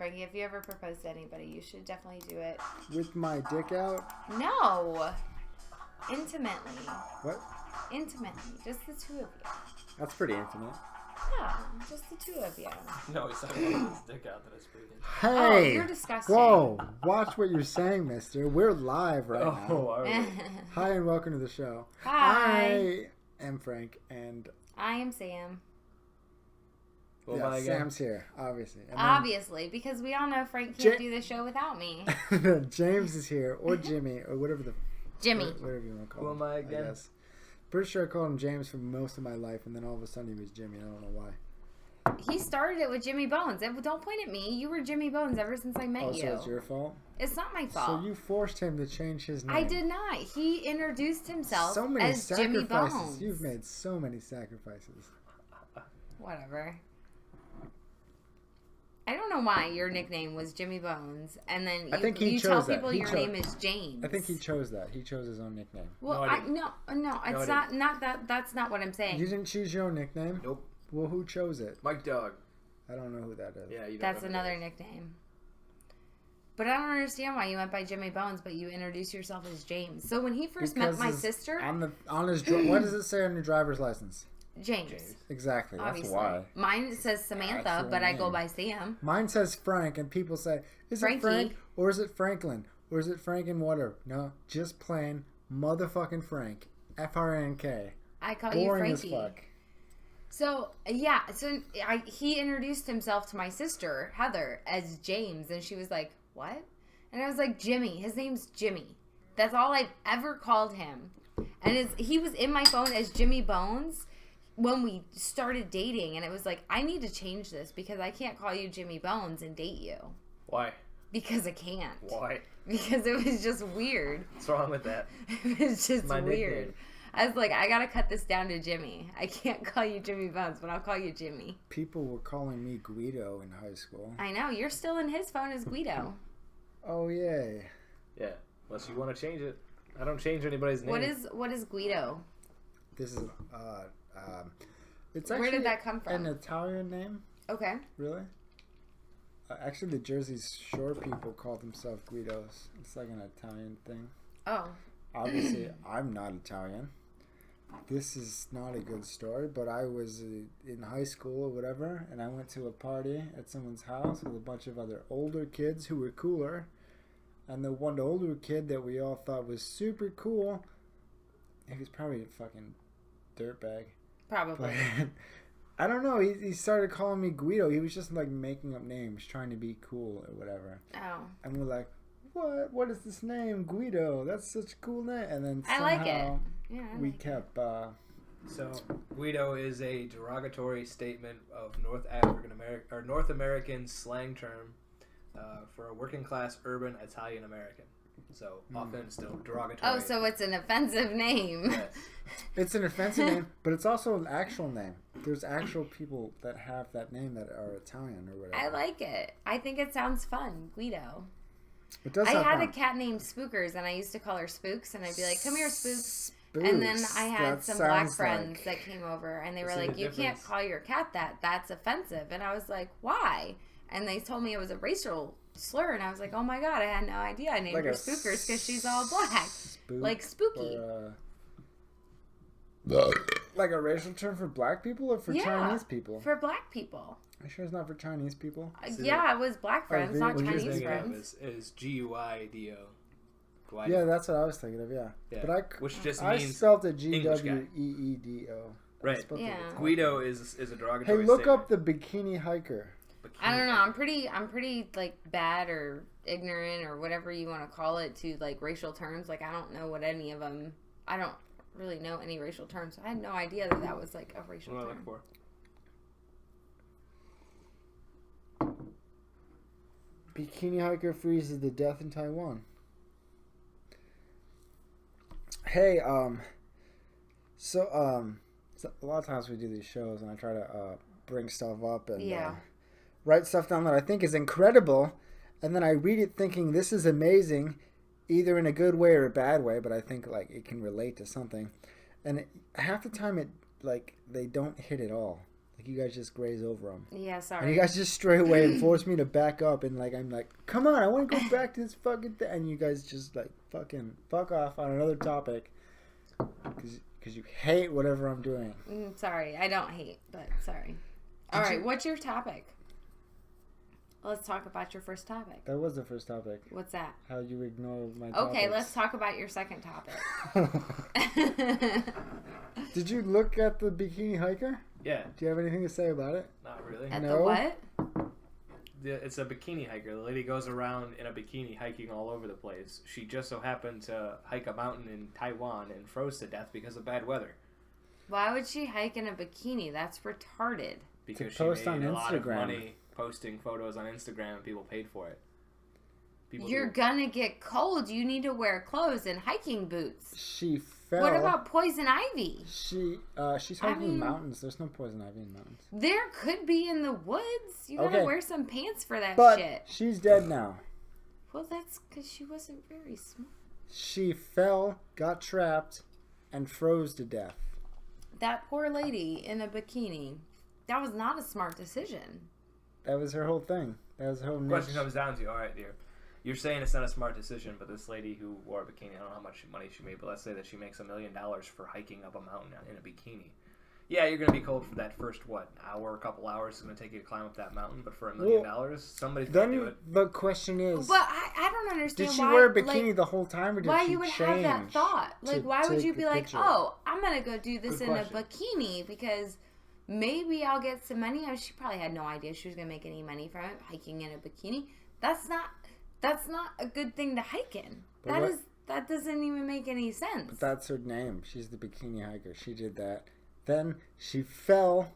Frankie. If you ever propose to anybody, you should definitely do it. With my dick out? No. Intimately. What? Intimately. Just the two of you. That's pretty intimate. Yeah, just the two of you. No, he's talking about his dick out. That is pretty good. Hey! Oh, you're disgusting. Whoa! Watch what you're saying, mister. We're live right now. Oh, all right. Hi, and welcome to the show. Hi. I am Frank, and... I am Sam. Well, yeah, Sam's here, obviously. And Obviously, because we all know Frank can't do the show without me. James is here, or Jimmy, or whatever the... Jimmy. Whatever you want to call him. Who am I again? guess. Pretty sure I called him James for most of my life, and then all of a sudden he was Jimmy. I don't know why. He started it with Jimmy Bones. Don't point at me. You were Jimmy Bones ever since I met you. So it's your fault? It's not my fault. So you forced him to change his name. I did not. He introduced himself so many as sacrifices. Jimmy Bones. You've made so many sacrifices. Whatever. I don't know why your nickname was Jimmy Bones, and then you tell people your name is James. I think he chose that. He chose his own nickname. Well, no, it's not that. That's not what I'm saying. You didn't choose your own nickname? Nope. Well, who chose it? Mike Dog. I don't know who that is. Yeah, you don't That's know another nickname. But I don't understand why you went by Jimmy Bones, but you introduced yourself as James. So when he first met my sister, on his what does it say on your driver's license? James. Exactly. Obviously. That's why. Mine says Samantha, but I go by Sam. Mine says Frank, and people say, is it Frank or is it Franklin or is it Frank and water? No, just plain motherfucking Frank. F-R-N-K. I call Boring you Frankie. As fuck. So, yeah, he introduced himself to my sister, Heather, as James, and she was like, what? And I was like, Jimmy. His name's Jimmy. That's all I've ever called him. And he was in my phone as Jimmy Bones when we started dating, and it was like, I need to change this because I can't call you Jimmy Bones and date you. Why? Because I can't. Why? Because it was just weird. What's wrong with that? It was just My weird. nickname. I was like, I gotta cut this down to Jimmy. I can't call you Jimmy Bones, but I'll call you Jimmy. People were calling me Guido in high school. I know. You're still in his phone as Guido. Oh, yay. Yeah, unless you want to change it. I don't change anybody's name. What is Guido? This is, it's actually Where did that come from? An Italian name. Okay. Really? Actually, the Jersey Shore people call themselves Guidos. It's like an Italian thing. Oh. Obviously, I'm not Italian. This is not a good story, but I was in high school or whatever, and I went to a party at someone's house with a bunch of other older kids who were cooler. And the older kid that we all thought was super cool, he was probably a fucking dirtbag. Probably. But, I don't know. He started calling me Guido. He was just like making up names, trying to be cool or whatever. Oh. And we're like, what? What is this name? Guido. That's such a cool name. And then somehow I like it. Yeah, we kept... So, Guido is a derogatory statement of North American slang term for a working class urban Italian American. So, often still derogatory. Oh, so it's an offensive name. Yes. It's an offensive name, but it's also an actual name. There's actual people that have that name that are Italian or whatever. I like it. I think it sounds fun, Guido. It does I sound had fun. a cat named Spookers, and I used to call her Spooks, and I'd be like, come here, Spooks. Spooks. And then I had That some black sounds friends like- that came over, and they were See like, the you can't difference? call your cat that. That's offensive. And I was like, why? And they told me it was a racial slur, and I was like, oh my God, I had no idea. I named Like her a Spookers because she's all black. Spook Like spooky. or, like a racial term for black people or for Yeah, Chinese people? For black people. Are you sure it's not for Chinese people? Yeah, it was black friends, not what you're Chinese Thinking of friends. is Guido. Yeah, that's what I was thinking of, yeah. Yeah. But Which just I means spelled it English guy. G-W-E-E-D-O. Right. Yeah. Guido is a Hey, derogatory look statement. up the bikini hiker. I don't know. I'm pretty like bad or ignorant or whatever you want to call it to like racial terms. Like I don't know what any of them. I don't really know any racial terms. I had no idea that was like a racial What do I look term. for? Bikini hiker freezes to death in Taiwan. Hey, so a lot of times we do these shows and I try to bring stuff up and write stuff down that I think is incredible, and then I read it thinking this is amazing, either in a good way or a bad way, but I think like it can relate to something, and half the time it like they don't hit at all. Like Like, you guys just graze over them. Yeah, And sorry. you guys just stray away and force me to back up. And, like, I'm like, come on, I want to go back to this fucking thing. And you guys just, like, fucking fuck off on another topic. Because you hate whatever I'm doing. Sorry, I don't hate, but sorry. All right, what's your topic? Let's talk about your first topic. That was the first topic. What's that? How you ignore my topics. Okay, let's talk about your second topic. Did you look at the bikini hiker? Yeah. Do you have anything to say about it? Not really. At No. the what? It's a bikini hiker. The lady goes around in a bikini hiking all over the place. She just so happened to hike a mountain in Taiwan and froze to death because of bad weather. Why would she hike in a bikini? That's retarded. Because she post made on a lot of Instagram. money posting photos on Instagram and people paid for it. You're gonna get cold. You need to wear clothes and hiking boots. She fell. What about poison ivy? She's hiking in mountains. There's no poison ivy in mountains. There could be in the woods. You gotta Okay. wear some pants for that But shit. she's dead now. Well, that's because she wasn't very smart. She fell, got trapped, and froze to death. That poor lady in a bikini. That was not a smart decision. That was her whole thing. That was her whole The niche. question comes down to, all right, dear, you're saying it's not a smart decision, but this lady who wore a bikini, I don't know how much money she made, but let's say that she makes $1 million for hiking up a mountain in a bikini. Yeah, you're going to be cold for that first, hour, a couple hours. It's going to take you to climb up that mountain, but for $1 million, somebody's going to do it. The question is, But I don't understand did she why, wear a bikini like, the whole time, or did why she you would change have that thought. Like, to why would take you the be like, picture? oh, I'm going to go do this Good in question. a bikini because maybe I'll get some money. I mean, she probably had no idea she was going to make any money from it, hiking in a bikini. That's not a good thing to hike in. But That doesn't even make any sense. But that's her name. She's the bikini hiker. She did that. Then she fell,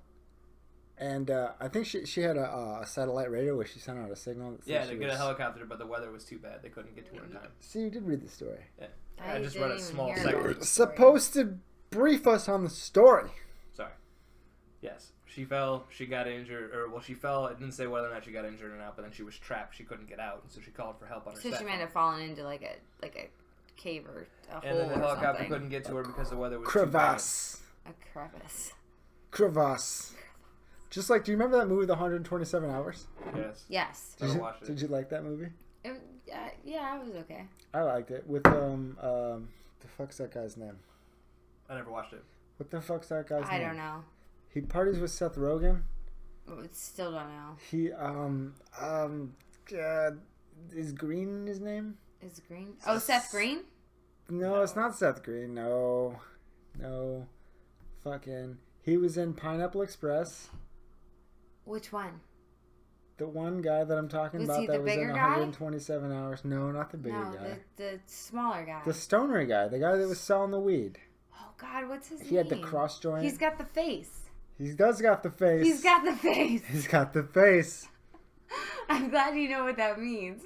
and I think she had a satellite radio where she sent out a signal. That said Yeah, she they get a was- helicopter, but the weather was too bad. They couldn't get to her in time. See, you did read the story. Yeah. I I just didn't read a even small hear segment. it. You're supposed to brief us on the story. Sorry. Yes. She fell, she got injured, she fell, it didn't say whether or not she got injured or not, but then she was trapped, she couldn't get out, so she called for help on her So cell she might phone. have fallen into like a cave or a And hole then the or helicopter something. couldn't get to her because the weather was Crevasse. A crevice. Crevasse. Just like, do you remember that movie, The 127 Hours? too bad. Yes. Yes. Never watched it. Did you like that movie? Yeah, it was okay. I liked it. With, the fuck's that guy's name? I never watched it. What the fuck's that guy's name? I don't know. He parties with Seth Rogen. Still don't know. He, is Green his name? Is Green? Oh, Seth Green? No, it's not Seth Green. No. Fucking. He was in Pineapple Express. Which one? The one guy that I'm talking Was about he that the was in bigger guy? 127 Hours. No, not the bigger No, guy. the smaller guy. The stoner guy. The guy that was selling the weed. Oh God, what's his name? He had the cross joint. He's got the face. He does got the face. He's got the face. He's got the face. I'm glad you know what that means.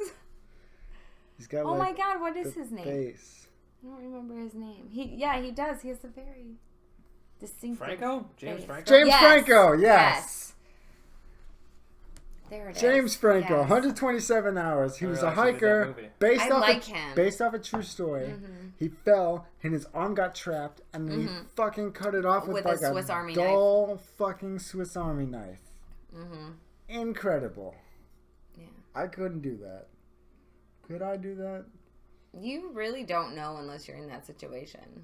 He's got Oh like my God, what the is his name? face. I don't remember his name. He does. He has a very distinctive Franco? James face. Franco? James Yes. Franco, yes. There it is. James Franco, Yes. 127 Hours. He I was a realized he did that hiker movie. based I off like him. based off a true story. Mm-hmm. He fell and his arm got trapped, and then he fucking cut it off with With a like Swiss Army dull fucking Swiss Army knife. Mm-hmm. Incredible. Yeah. I couldn't do that. Could I do that? You really don't know unless you're in that situation.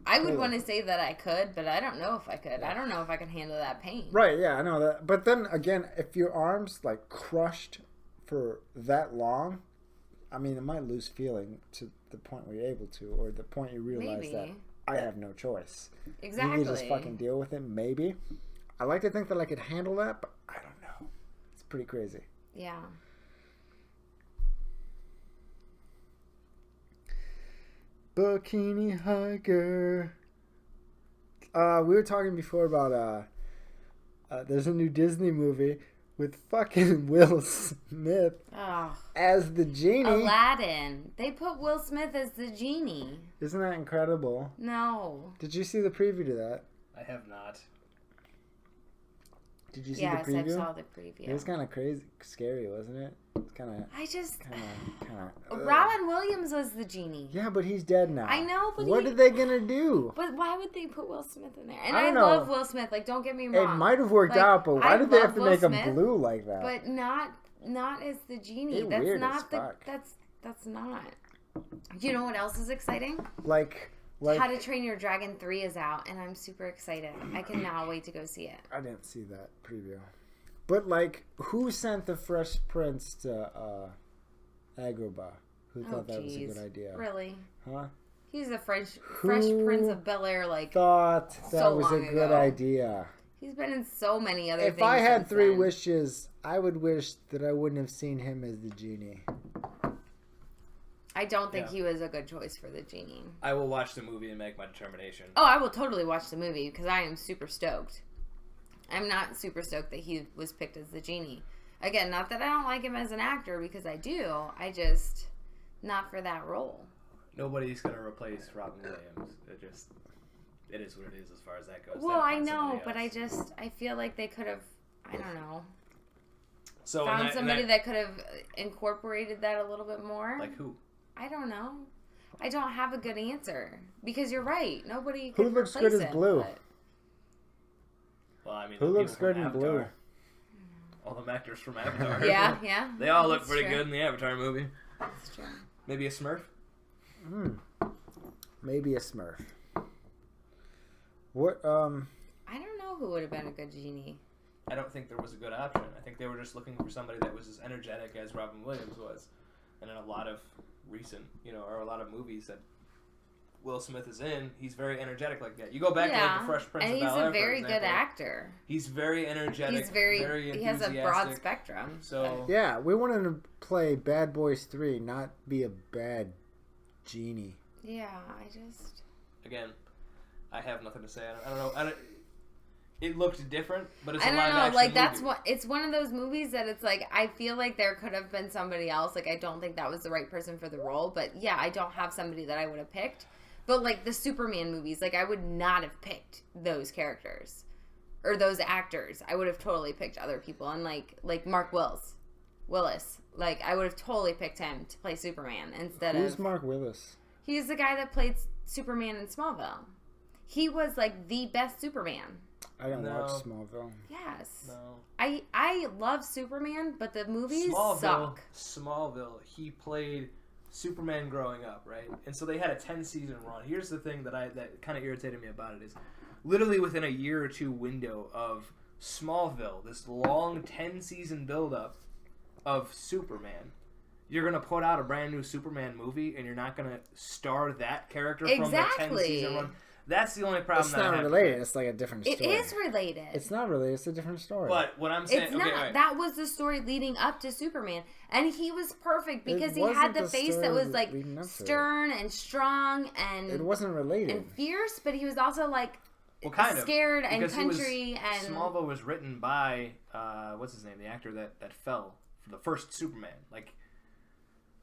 I would Totally. want to say that I could, but I don't know if I could. I don't know if I can handle that pain. Right, yeah, I know that. But then again, if your arm's like crushed for that long, I mean, it might lose feeling to the point where you're able to, or the point you realize Maybe. that I have no choice. Exactly. You can just fucking deal with it, maybe. I like to think that I could handle that, but I don't know. It's pretty crazy. Yeah. Bikini hiker. We were talking before about there's a new Disney movie with fucking Will Smith Oh. as the genie. Aladdin. They put Will Smith as the genie. Isn't that incredible? No. Did you see the preview to that? I have not. Did you see Yes, the preview? I saw the preview. It was kind of crazy, scary, wasn't it? It's kind of. I just. Kind of. Robin Williams was the genie. Yeah, but he's dead now. I know, but what are they gonna do? But why would they put Will Smith in there? And I I don't know. love Will Smith. Like, don't get me wrong. It might have worked Like, out, but why I did they have love to Will make Smith, him blue like that? But not as the genie. They're That's weird not as the. fuck. That's not. You know what else is exciting? Like How to Train Your Dragon 3 is out, and I'm super excited. I cannot wait to go see it. I didn't see that preview. But, like, who sent the Fresh Prince to Agrabah? Who thought that was a good idea? Really? Huh? He's the Fresh Prince of Bel-Air, like, thought that so was a long good ago. idea. He's been in so many other things. If I had since 3 then. wishes, I would wish that I wouldn't have seen him as the genie. I don't think he was a good choice for the genie. I will watch the movie and make my determination. Oh, I will totally watch the movie because I am super stoked. I'm not super stoked that he was picked as the genie. Again, not that I don't like him as an actor because I do. I just not for that role. Nobody's gonna replace Robin Williams. It is what it is as far as that goes. Well, I know, but I feel like they could have. I don't know. So found somebody that could have incorporated that a little bit more. Like who? I don't know. I don't have a good answer because you're right. Nobody Who could looks replace good as him, Blue? but- Well, I mean, Who the looks people good from in Avatar. blue? All the actors from Avatar. Yeah. They all look That's pretty true. good in the Avatar movie. That's true. Maybe a Smurf. Maybe a Smurf. What? I don't know who would have been a good genie. I don't think there was a good option. I think they were just looking for somebody that was as energetic as Robin Williams was. And in a lot of recent, or a lot of movies that Will Smith is in, he's very energetic like that. You go back to like, the Fresh Prince and of he's Bel-Air, a very for good example. actor. He's very energetic. He's very he has a broad enthusiastic. spectrum. So Yeah, we want him to play Bad Boys 3, not be a bad genie. Yeah, I just again, I have nothing to say. I don't know. It looked different, but it's a I don't live know. action Like movie. that's what it's one of those movies that it's like I feel like there could have been somebody else. Like I don't think that was the right person for the role. But yeah, I don't have somebody that I would have picked. But like the Superman movies, like I would not have picked those characters or those actors. I would have totally picked other people. And like Mark Willis, like I would have totally picked him to play Superman instead Who's of Mark Willis? He's the guy that played Superman in Smallville. He was like the best Superman. I didn't No. watch Smallville. Yes. No. I love Superman, but the movies suck. Smallville, he played Superman growing up, right? And so they had a 10-season run. Here's the thing that kind of irritated me about it is literally within a year or two window of Smallville, this long 10-season build-up of Superman, you're going to put out a brand new Superman movie and you're not going to star that character from the 10-season run. That's the only problem It's that I not have. related. It's like a different story. It is related. It's not related. It's a different story. But what I'm saying, It's okay, not. all right. That was the story leading up to Superman, and he was perfect because he wasn't had the the face that story was like leading up to it. stern and strong it and wasn't related. fierce, but he was also like Well, kind of, scared and because country and Smallville was written by what's his name, the actor that fell for the first Superman, like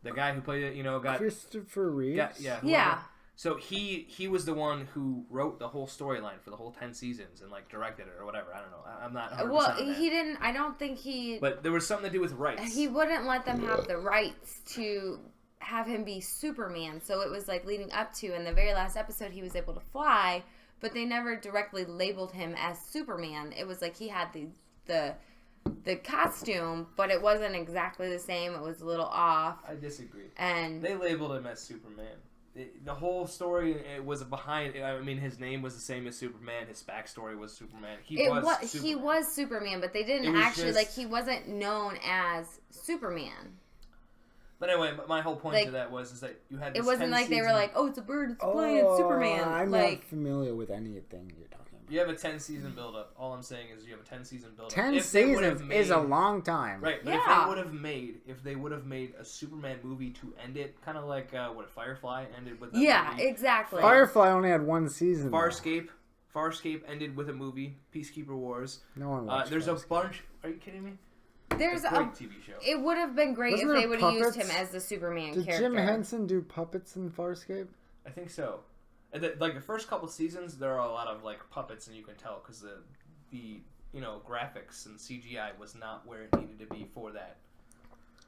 the guy who played it, got Christopher Reeves? whoever. yeah. So he was the one who wrote the whole storyline for the whole 10 seasons and like directed it or whatever. I don't know. I'm not 100% Well, on that. he didn't. I don't think he. But there was something to do with rights. He wouldn't let them have the rights to have him be Superman. So it was like leading up to, in the very last episode, he was able to fly, but they never directly labeled him as Superman. It was like he had the costume, but it wasn't exactly the same. It was a little off. I disagree. And They labeled him as Superman. The whole story it was behind. I mean, his name was the same as Superman. His backstory was Superman. He was Superman, but they didn't It was actually just- he wasn't known as Superman. But anyway, my whole point Like, to that is that you had. This It wasn't 10 like they were season- like, "Oh, it's a bird, it's playing Superman." I'm like not familiar with anything you're talking about. You have a 10-season build-up. All I'm saying is you have a 10-season build-up. 10 If they would have seasons made- is a long time. Right, but Yeah. if they would have made a Superman movie to end it, kind of like what Firefly ended with. yeah, movie. exactly. Firefly only had one season. though. Farscape ended with a movie, Peacekeeper Wars. No one watched There's Farscape. a bunch. Are you kidding me? There's a great TV show. It would have been great Wasn't if there they would have used puppets? him as the Superman Did character. Jim Henson do puppets in Farscape? I think so. And like the first couple seasons, there are a lot of like puppets, and you can tell because the graphics and CGI was not where it needed to be for that.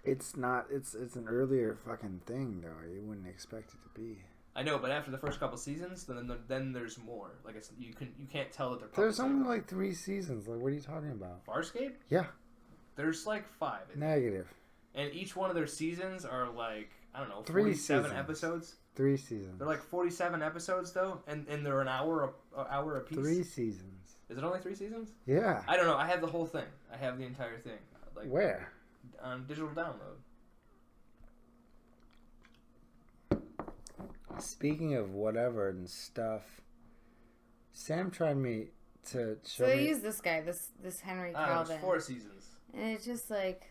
It's not. It's an earlier fucking thing though. You wouldn't expect it to be. I know, but after the first couple seasons, then there's more. Like you can't tell that they're. There's only like 3 seasons. Like, what are you talking about? Farscape? Yeah. There's like 5. Negative. And each one of their seasons are like, I don't know, 3 47 seasons. episodes. 3 seasons. They're like 47 episodes though, and they're an hour a piece. 3 seasons. Is it only 3 seasons? Yeah. I don't know. I have the whole thing. I have the entire thing. Like Where? On digital download. Speaking of whatever and stuff, Sam tried me to show So they me. use this guy, this Henry There's Calvin. 4 seasons. And it's just like,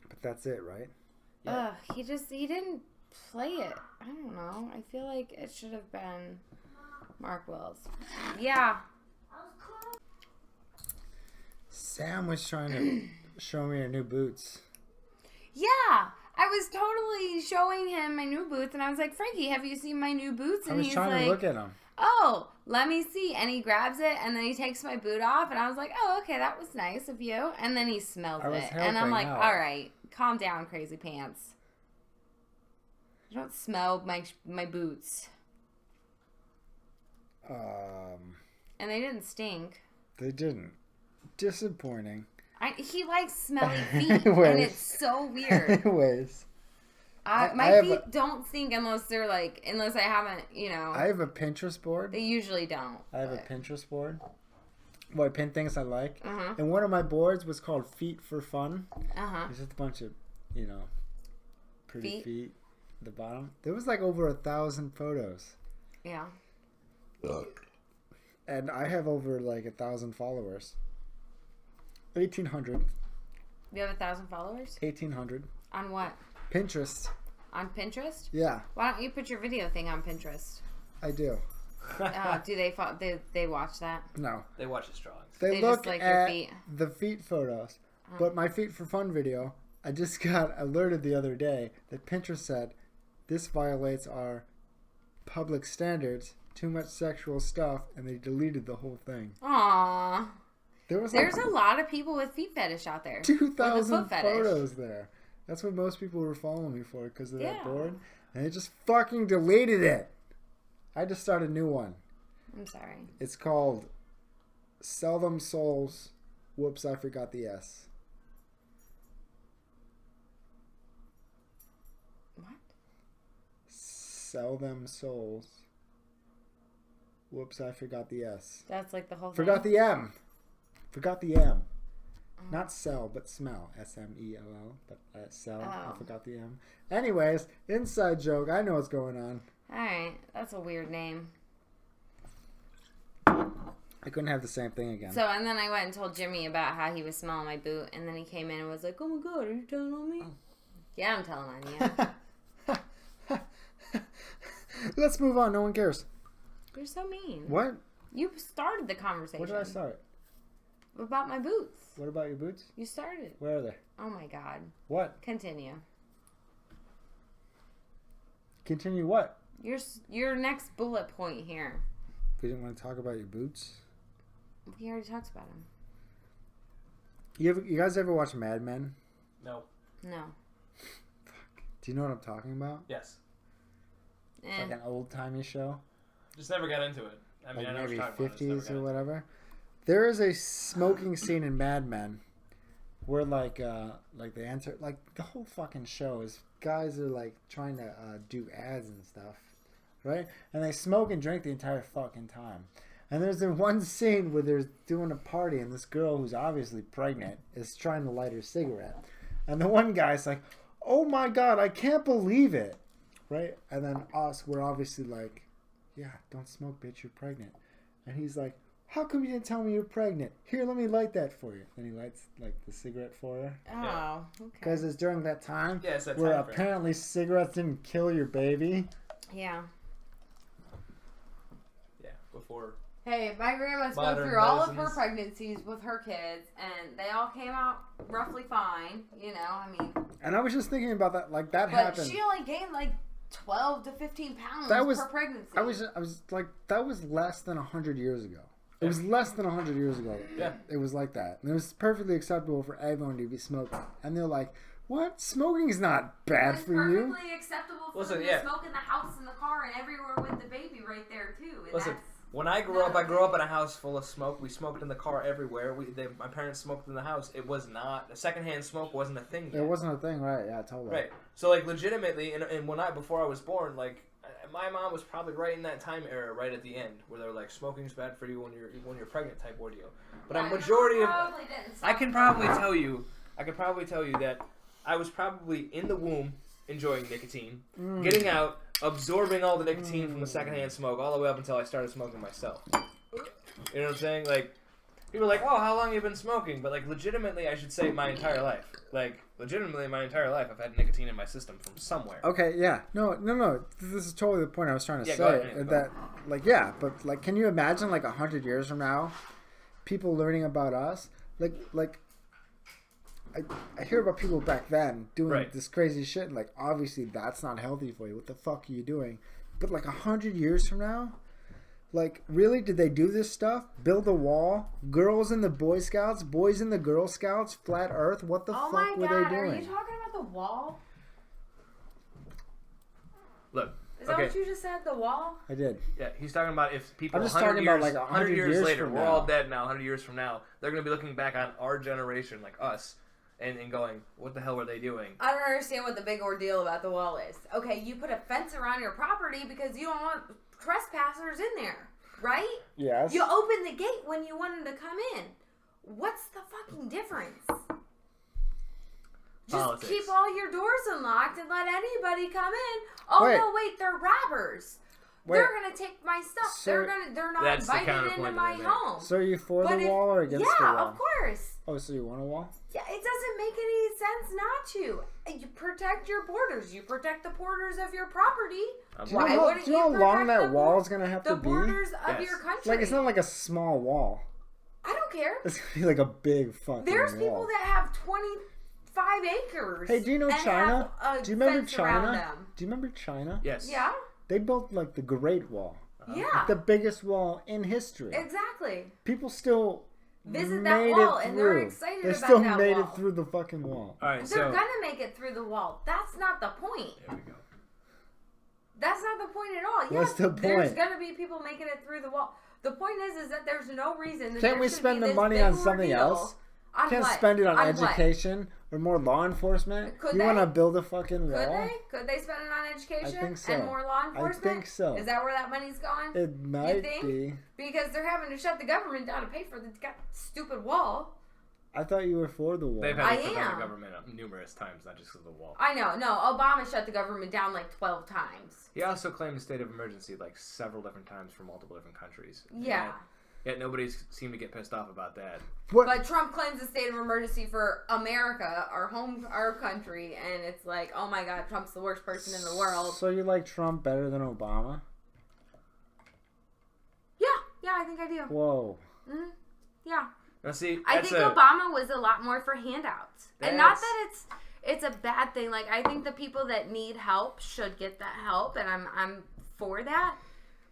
But that's it, right? Yeah. he didn't play it. I don't know. I feel like it should have been Mark Wells. Yeah. Sam was trying to show me her new boots. Yeah. I was totally showing him my new boots, and I was like, Frankie, have you seen my new boots? And I was he's trying like, to look at them. oh, let me see. And he grabs it, and then he takes my boot off, and I was like, oh, okay, that was nice of you. And then he smells I was it. And I'm like, helping out. all right, calm down, crazy pants. You don't smell my boots. And they didn't stink. They didn't. Disappointing. He likes smelly feet, and Anyways. it's so weird. Anyways. My I have feet don't stink unless I haven't, I have a Pinterest board. They usually don't. I have a Pinterest board where I pin things I like. Uh-huh. And one of my boards was called Feet for Fun. Uh-huh. It's just a bunch of, pretty Feet? feet at the bottom. There was like over 1,000 photos. Yeah. And I have over like 1,000 followers. 1,800. You have 1,000 followers? 1,800. On what? Pinterest. On Pinterest? Yeah, Why don't you put your video thing on Pinterest? I do. Do they watch that? No. They watch his drawings. They They look just like your at feet. the feet photos. But my Feet for Fun video, I just got alerted the other day that Pinterest said, this violates our public standards, too much sexual stuff, and they deleted the whole thing. Aww. There's There's a lot of people with feet fetish out there. 2,000 foot fetish. photos there. That's what most people were following me for because of Yeah. that board. And they just fucking deleted it. I just started a new one. I'm sorry. It's called Sell Them Souls. Whoops, I forgot the S. What? Sell Them Souls. Whoops, I forgot the S. That's like the whole thing? Forgot the M. Forgot the M. Not sell, but smell. S-M-E-L-L. But sell. I Oh. forgot the M. Anyways, inside joke. I know what's going on. Alright. That's a weird name. I couldn't have the same thing again. So, and then I went and told Jimmy about how he was smelling my boot, and then he came in and was like, oh my god, are you telling on me? Yeah, I'm telling on you. Let's move on. No one cares. You're so mean. What? You started the conversation. Where did I start? About my boots. What about your boots? You started. Where are they? Oh my god. What? Continue. Continue what? Your next bullet point here. We didn't want to talk about your boots? We already talked about him. You guys ever watch Mad Men? No. No. Do you know what I'm talking about? Yes. Eh. Like an old-timey show? Just never got into it. I mean, Like I know what maybe you're talking about, I just never 50s got or into it. whatever. There is a smoking scene in Mad Men where they enter, like the whole fucking show is guys are like trying to do ads and stuff, right? And they smoke and drink the entire fucking time. And there's the one scene where they're doing a party and this girl who's obviously pregnant is trying to light her cigarette. And the one guy's like, oh my god, I can't believe it, right? And then we're obviously like, yeah, don't smoke, bitch, you're pregnant. And he's like, how come you didn't tell me you're pregnant? Here, let me light that for you. Then he lights like the cigarette for her. Oh, Yeah. okay. Because it's during that time Yeah, it's that where time frame. apparently cigarettes didn't kill your baby. Yeah. Yeah, before. Hey, my grandma's went Modern through all of her medicines. pregnancies with her kids, and they all came out roughly fine. You know, I mean, And I was just thinking about that, like that but happened. she only gained like 12 to 15 pounds That was- per pregnancy. I was like, that was less than 100 years ago. It was less than 100 years ago. Yeah. It was like that. And it was perfectly acceptable for everyone to be smoking. And they're like, what? Smoking's not bad for you. It's perfectly acceptable for them to smoke in the house, in the car, and everywhere with the baby right there, too. And Listen, when I grew up in a house full of smoke. We smoked in the car everywhere. My parents smoked in the house. It was not... Secondhand smoke wasn't a thing yet. It wasn't a thing, right? Yeah, totally. Right. So, like, legitimately, and before I was born, like... My mom was probably right in that time era, right at the end, where they're like, smoking's bad for you when you're pregnant type ordeal. But a majority of, I can probably tell you that I was probably in the womb enjoying nicotine, getting out, absorbing all the nicotine from the secondhand smoke, all the way up until I started smoking myself. You know what I'm saying? Like, people are like, oh, how long have you been smoking? But like, legitimately, I should say my entire life. Like, legitimately, my entire life, I've had nicotine in my system from somewhere. Okay, yeah. No. This is totally the point I was trying to say. Go ahead, that, like, yeah, but, like, can you imagine, like, 100 years from now, people learning about us? Like I hear about people back then doing this crazy shit, and, like, obviously that's not healthy for you. What the fuck are you doing? But, like, 100 years from now, like, really? Did they do this stuff? Build a wall? Girls in the Boy Scouts? Boys in the Girl Scouts? Flat Earth? What the fuck were they doing? Are you talking about the wall? Look. Is that what you just said? The wall? I did. Yeah, he's talking about if people I'm just 100 talking years, about, like, 100 years later, from we're now. all dead now, 100 years from now, they're going to be looking back on our generation, like us, and going, what the hell were they doing? I don't understand what the big ordeal about the wall is. Okay, you put a fence around your property because you don't want trespassers in there, right? Yes. You open the gate when you want them to come in. What's the fucking difference? Just Politics. keep all your doors unlocked and let anybody come in. Oh no, wait, they're robbers. They're gonna take my stuff. So they're not that's the invited into my home. So are you for the wall or against the wall? Yeah, of course. Oh, so you want a wall? Yeah, it doesn't make any sense not to. You protect your borders. You protect the borders of your property. Do you know how long that wall is gonna have to be? The borders of your country. Like, it's not like a small wall. I don't care. It's gonna be like a big fucking There's wall. people that have 25 acres. Hey, do you know China? Do you remember China? Do you remember China? Yes. Yeah. They built like the Great Wall. Yeah. The biggest wall in history. Exactly. People still visit that wall and they're excited about that wall. wall. They still made it through the fucking wall. All right, they're gonna make it through the wall. That's not the point. There we go. That's not the point at all. What's the point? There's gonna be people making it through the wall. The point is that there's no reason. That Can't we spend the money on something else? Can't spend it on education or more law enforcement? You want to build a fucking wall? Could they spend it on education? I think so. And more law enforcement? I think so. Is that where that money's going? It might be. Because they're having to shut the government down to pay for the stupid wall. I thought you were for the wall. They've had to shut down the government numerous times, not just because of the wall. I know. No, Obama shut the government down like 12 times. He also claimed a state of emergency like several different times for multiple different countries. Yeah. Yet nobody seemed to get pissed off about that. But Trump claims a state of emergency for America, our country, and it's like, oh my God, Trump's the worst person in the world. So you like Trump better than Obama? Yeah, I think I do. Whoa. Mm-hmm. Yeah. Now see, I think Obama was a lot more for handouts, and not that it's a bad thing. Like, I think the people that need help should get that help, and I'm for that.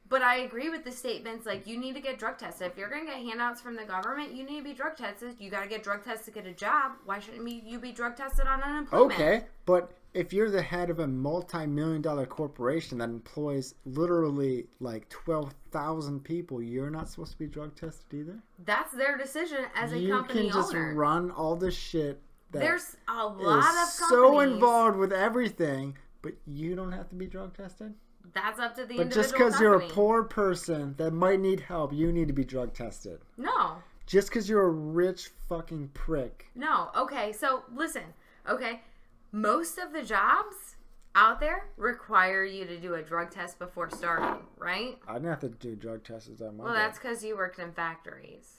But I agree with the statements, like, you need to get drug tested. If you're going to get handouts from the government, you need to be drug tested. You got to get drug tested to get a job. Why shouldn't you be drug tested on unemployment? Okay, but if you're the head of a multi-million-dollar corporation that employs literally like 12,000 people, you're not supposed to be drug tested either? That's their decision as a company owner. You can just run all this shit that there's a lot of companies so involved with everything, but you don't have to be drug tested? That's up to the individual. But just because you're a poor person that might need help, you need to be drug tested. No. Just because you're a rich fucking prick. No. Okay, so listen. Okay, most of the jobs out there require you to do a drug test before starting, right? I didn't have to do drug tests at my Well, that's because you worked in factories.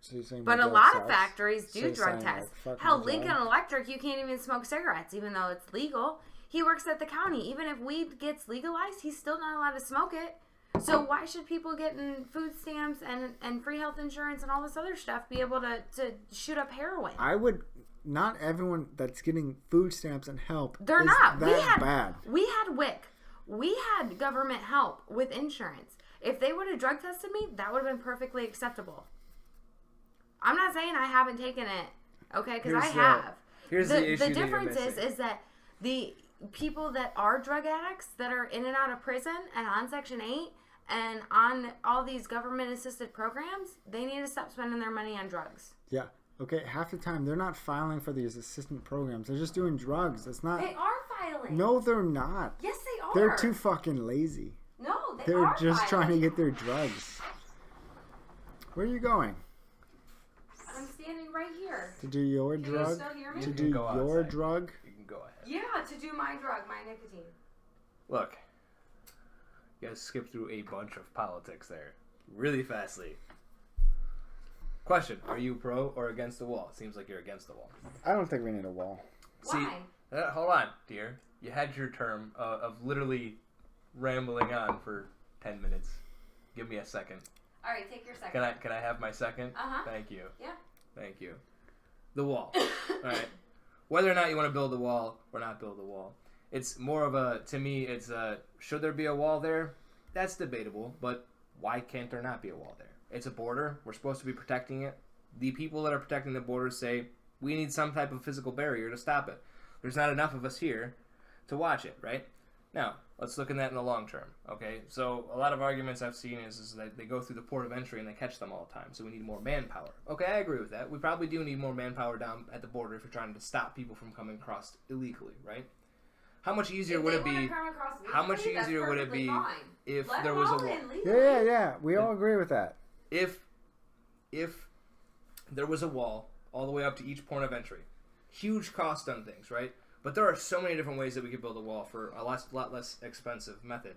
So you're saying but a lot of factories do drug tests. Like hell, Lincoln Electric, you can't even smoke cigarettes, even though it's legal. He works at the county. Even if weed gets legalized, he's still not allowed to smoke it. So why should people getting food stamps and free health insurance and all this other stuff be able to shoot up heroin? Not everyone that's getting food stamps and help They're is not. that bad. We had WIC. We had government help with insurance. If they would have drug tested me, that would have been perfectly acceptable. I'm not saying I haven't taken it, okay, because I have. Here's the issue The that you're difference missing. is that the people that are drug addicts that are in and out of prison and on Section 8 and on all these government-assisted programs, they need to stop spending their money on drugs. Yeah. Okay, half the time they're not filing for these assistant programs. They're just doing drugs. It's not. They are filing. No, they're not. Yes, they are. They're too fucking lazy. No, They're are just filing. trying to get their drugs. Where are you going? I'm standing right here. To do your Can you drug? still hear me? To You do can go your outside. drug? You can go ahead. Yeah, to do my drug, my nicotine. Look, you guys skipped through a bunch of politics there, really fastly. Question: are you pro or against the wall? Seems like you're against the wall. I don't think we need a wall. Why? See, hold on, dear. You had your term of literally rambling on for 10 minutes. Give me a second. All right, take your second. Can I have my second? Uh-huh. Thank you. Yeah. Thank you. The wall. All right. Whether or not you want to build the wall or not build the wall, it's more of a, to me, it's a, should there be a wall there? That's debatable, but why can't there not be a wall there? It's a border. We're supposed to be protecting it. The people that are protecting the border say, we need some type of physical barrier to stop it. There's not enough of us here to watch it, right? Now, let's look at that in the long term, okay? So a lot of arguments I've seen is that they go through the port of entry and they catch them all the time, so we need more manpower. Okay, I agree with that. We probably do need more manpower down at the border if you're trying to stop people from coming across illegally, right? How much easier would it be? How much easier would it be if there was a wall? Yeah. We all agree with that. If there was a wall all the way up to each point of entry, huge cost on things, right? But there are so many different ways that we could build a wall for a lot less expensive method.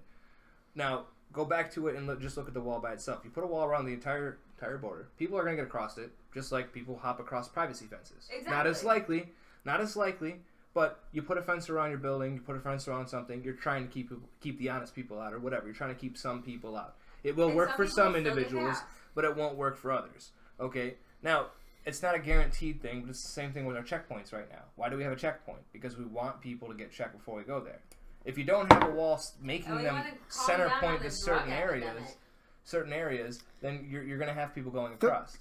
Now, go back to it and just look at the wall by itself. You put a wall around the entire border, people are going to get across it, just like people hop across privacy fences. Exactly. Not as likely, but you put a fence around your building, you put a fence around something, you're trying to keep the honest people out or whatever. You're trying to keep some people out. It will work for some individuals, but it won't work for others. Okay? Now, it's not a guaranteed thing, but it's the same thing with our checkpoints right now. Why do we have a checkpoint? Because we want people to get checked before we go there. If you don't have a wall making them center point to certain areas, then you're going to have people going across.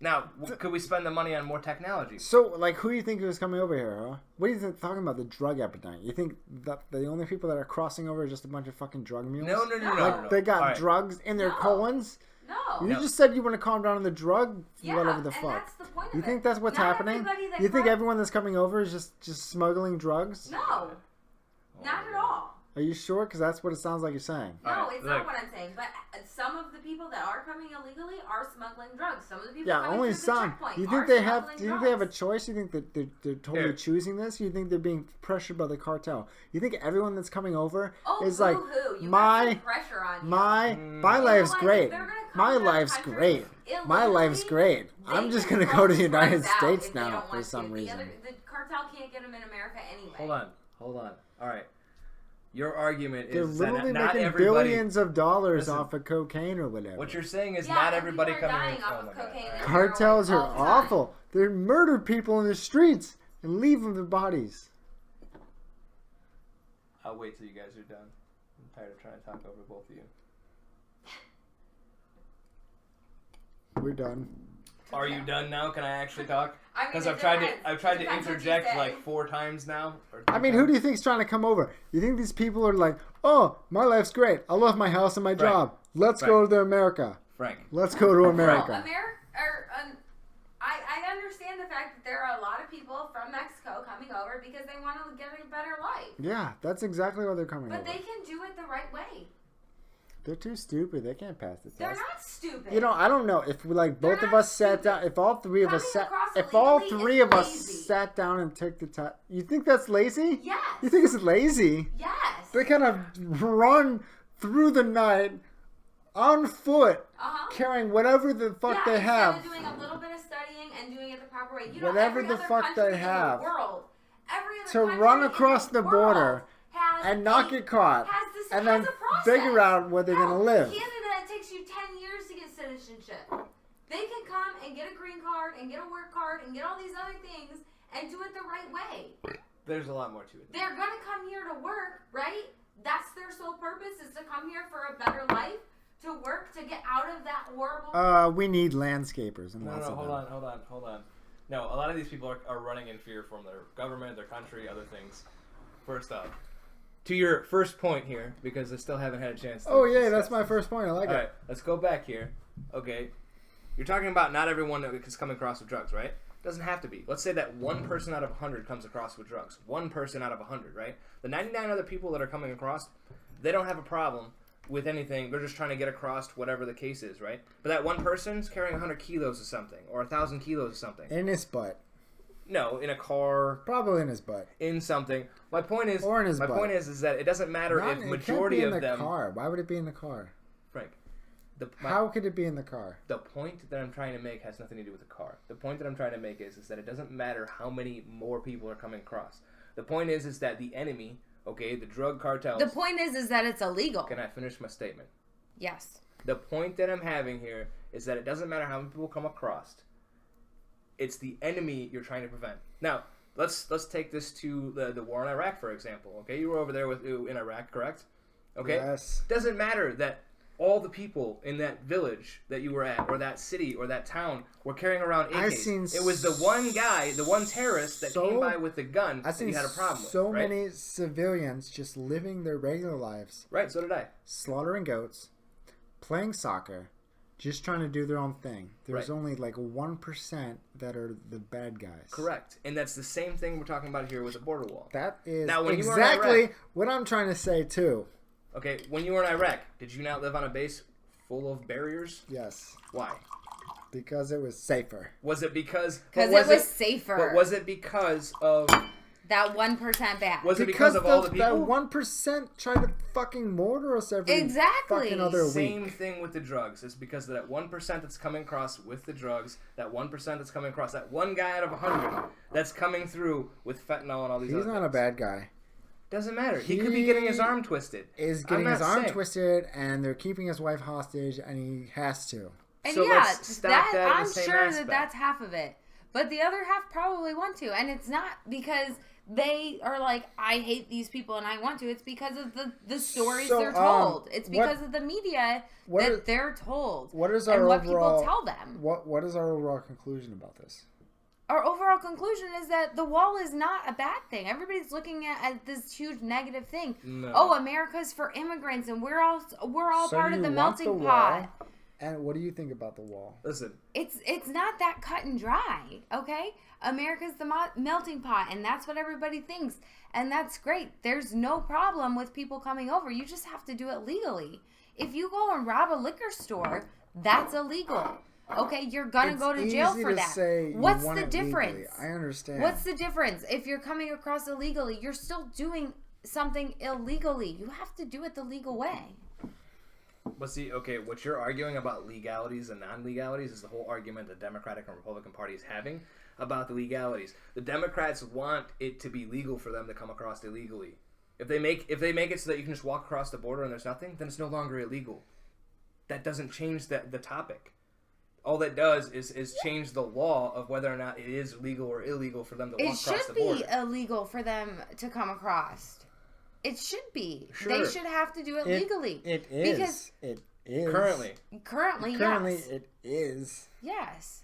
Now, could we spend the money on more technology? So, like, who do you think was coming over here, huh? What are you talking about, the drug epidemic? You think that the only people that are crossing over are just a bunch of fucking drug mules? No. Like, they got drugs in their colons? No. You just said you want to calm down on the drug, whatever the fuck. That's the point of You think that's what's Not happening? everybody that You think comes- everyone that's coming over is just smuggling drugs? No. Not at all. Are you sure? Because that's what it sounds like you're saying. No, Alright, it's look. not what I'm saying. But some of the people that are coming illegally are smuggling drugs. Some of the people Yeah, coming only through the some. checkpoint You are think they have? smuggling Do you think they have a drugs. choice? You think that they're totally Here. choosing this? You think they're being pressured by the cartel? You think everyone that's coming over Oh, is like boo-hoo. You got my some pressure on you. my You life's know what? great. If they're gonna come My to our life's country great. My life's illegally, great. they I'm just can gonna go to the throw United drugs out States if they now don't for want some to. reason. The cartel can't get them in America anyway. Hold on. All right. Your argument They're is that literally not making everybody. billions of dollars Listen. off of cocaine or whatever. What you're saying is Yeah, not and everybody people are coming dying in. off Oh of my God. cocaine All and right. Cartels are all the time. awful. They murder people in the streets and leave them their bodies. I'll wait till you guys are done. I'm tired of trying to talk over both of you. We're done. Are you done now? Can I actually talk? I mean, Because it I've tried depends. to It depends what you interject say. like 4 times now. Or I mean, who do you think's trying to come over? You think these people are like, oh, my life's great. I love my house and my job. Let's go to America. Frank. Let's go to America. I understand the fact that there are a lot of people from Mexico coming over because they want to get a better life. Yeah, that's exactly why they're coming But over. they can do it the right way. They're too stupid. They can't pass the test. They're not stupid. You know, I don't know if like both They're of not us sat down. If all three of us Coming sat, across if all illegally three is of us lazy. sat down and took the test, you think that's lazy? Yes. You think it's lazy? Yes. They kind of run through the night on foot, carrying whatever the fuck they have. Instead of doing a little bit of studying and doing it the proper way. You Whatever know, every the other fuck country they in the have world, every other to country run in across the world border has and not a- get caught, has this- and has then a process. figure out where they're gonna live. Canada, it takes you 10 years to get citizenship. They can come and get a green card and get a work card and get all these other things and do it the right way. There's a lot more to it. They're gonna come here to work, right? That's their sole purpose, is to come here for a better life. to work to get out of that horrible... We need landscapers and No, lots of hold them. on. No, a lot of these people are running in fear from their government, their country, other things. First off, to your first point here, because I still haven't had a chance to That's discuss my this. first point. I like All it. right, let's go back here. Okay, you're talking about not everyone that is coming across with drugs, right? Doesn't have to be. Let's say that 1 person out of 100 comes across with drugs. 1 person out of 100, right? The 99 other people that are coming across, they don't have a problem with anything. They're just trying to get across whatever the case is, right? But that 1 person's carrying 100 kilos of something or 1,000 kilos of something. In his butt. No, in a car. Probably in his butt. In something. My point is, Or in his butt. point is that it doesn't matter if majority it can't of be in the them. car. Why would it be in the car? Frank, How could it be in the car? the point that I'm trying to make has nothing to do with the car. The point that I'm trying to make is that it doesn't matter how many more people are coming across. The point is that the enemy, okay, the drug cartels. The point is that it's illegal. Can I finish my statement? Yes. The point that I'm having here is that it doesn't matter how many people come across. It's the enemy you're trying to prevent. Now, let's take this to the war in Iraq, for example. Okay, you were over there in Iraq, correct? Okay. Yes. Doesn't matter that all the people in that village that you were at, or that city, or that town, were carrying around AKs. It was the one guy, the one terrorist that came by with the gun that you had a problem with. So right? many civilians just living their regular lives. Right, so did I. Slaughtering goats, playing soccer, just trying to do their own thing. There's only like 1% that are the bad guys. Correct. And that's the same thing we're talking about here with the border wall. That is Now, when exactly you were in Iraq, what I'm trying to say too. Okay, when you were in Iraq, did you not live on a base full of barriers? Yes. Why? Because it was safer. Was it because... Because it was safer. But was it because of... That 1% bad. Was it because of all the people? That 1% try to fucking murder us every fucking other week. Same thing with the drugs. It's because of that 1% that's coming across with the drugs, that 1% that's coming across, that one guy out of 100 that's coming through with fentanyl and all these other things. He's not a bad guy. Doesn't matter. He could be getting his arm twisted. Is getting his arm twisted, and they're keeping his wife hostage, and he has to. And so yeah, let's stop that in I'm the same sure aspect. that's half of it. But the other half probably want to. And it's not because they are like, I hate these people and I want to. It's because of the stories they're told. It's because of the media they're told. What is our what overall, people tell them. What is our overall conclusion about this? Our overall conclusion is that the wall is not a bad thing. Everybody's looking at this huge negative thing. No. Oh, America's for immigrants and we're all So part of you the want melting the pot. wall, and what do you think about the wall? Listen. It's not that cut and dry, okay? America's the melting pot, and that's what everybody thinks. And that's great. There's no problem with people coming over. You just have to do it legally. If you go and rob a liquor store, that's illegal. Okay, you're gonna go to jail for that. What's the difference? Legally. I understand. What's the difference? If you're coming across illegally, you're still doing something illegally. You have to do it the legal way. But see, okay, what you're arguing about legalities and non-legalities is the whole argument the Democratic and Republican Party is having about the legalities. The Democrats want it to be legal for them to come across illegally. If they make it so that you can just walk across the border and there's nothing, then it's no longer illegal. That doesn't change the topic. All that does is change the law of whether or not it is legal or illegal for them to walk across the border. It should be illegal for them to come across. It should be. Sure. They should have to do it legally. It is. Because it is. Currently, yes. It is. Yes.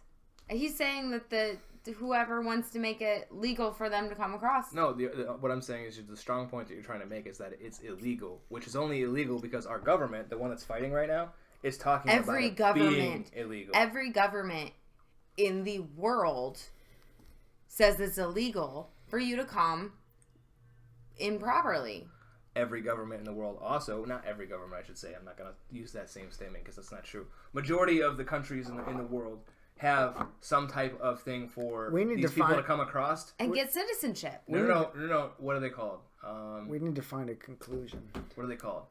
He's saying that whoever wants to make it legal for them to come across. No, what I'm saying is the strong point that you're trying to make is that it's illegal, which is only illegal because our government, the one that's fighting right now, is talking about it being illegal. Every government in the world says it's illegal for you to come improperly. Every government in the world also, not every government I should say, I'm not going to use that same statement because that's not true. Majority of the countries in the world have some type of thing for these people to come across. And get citizenship. No. What are they called? We need to find a conclusion. What are they called?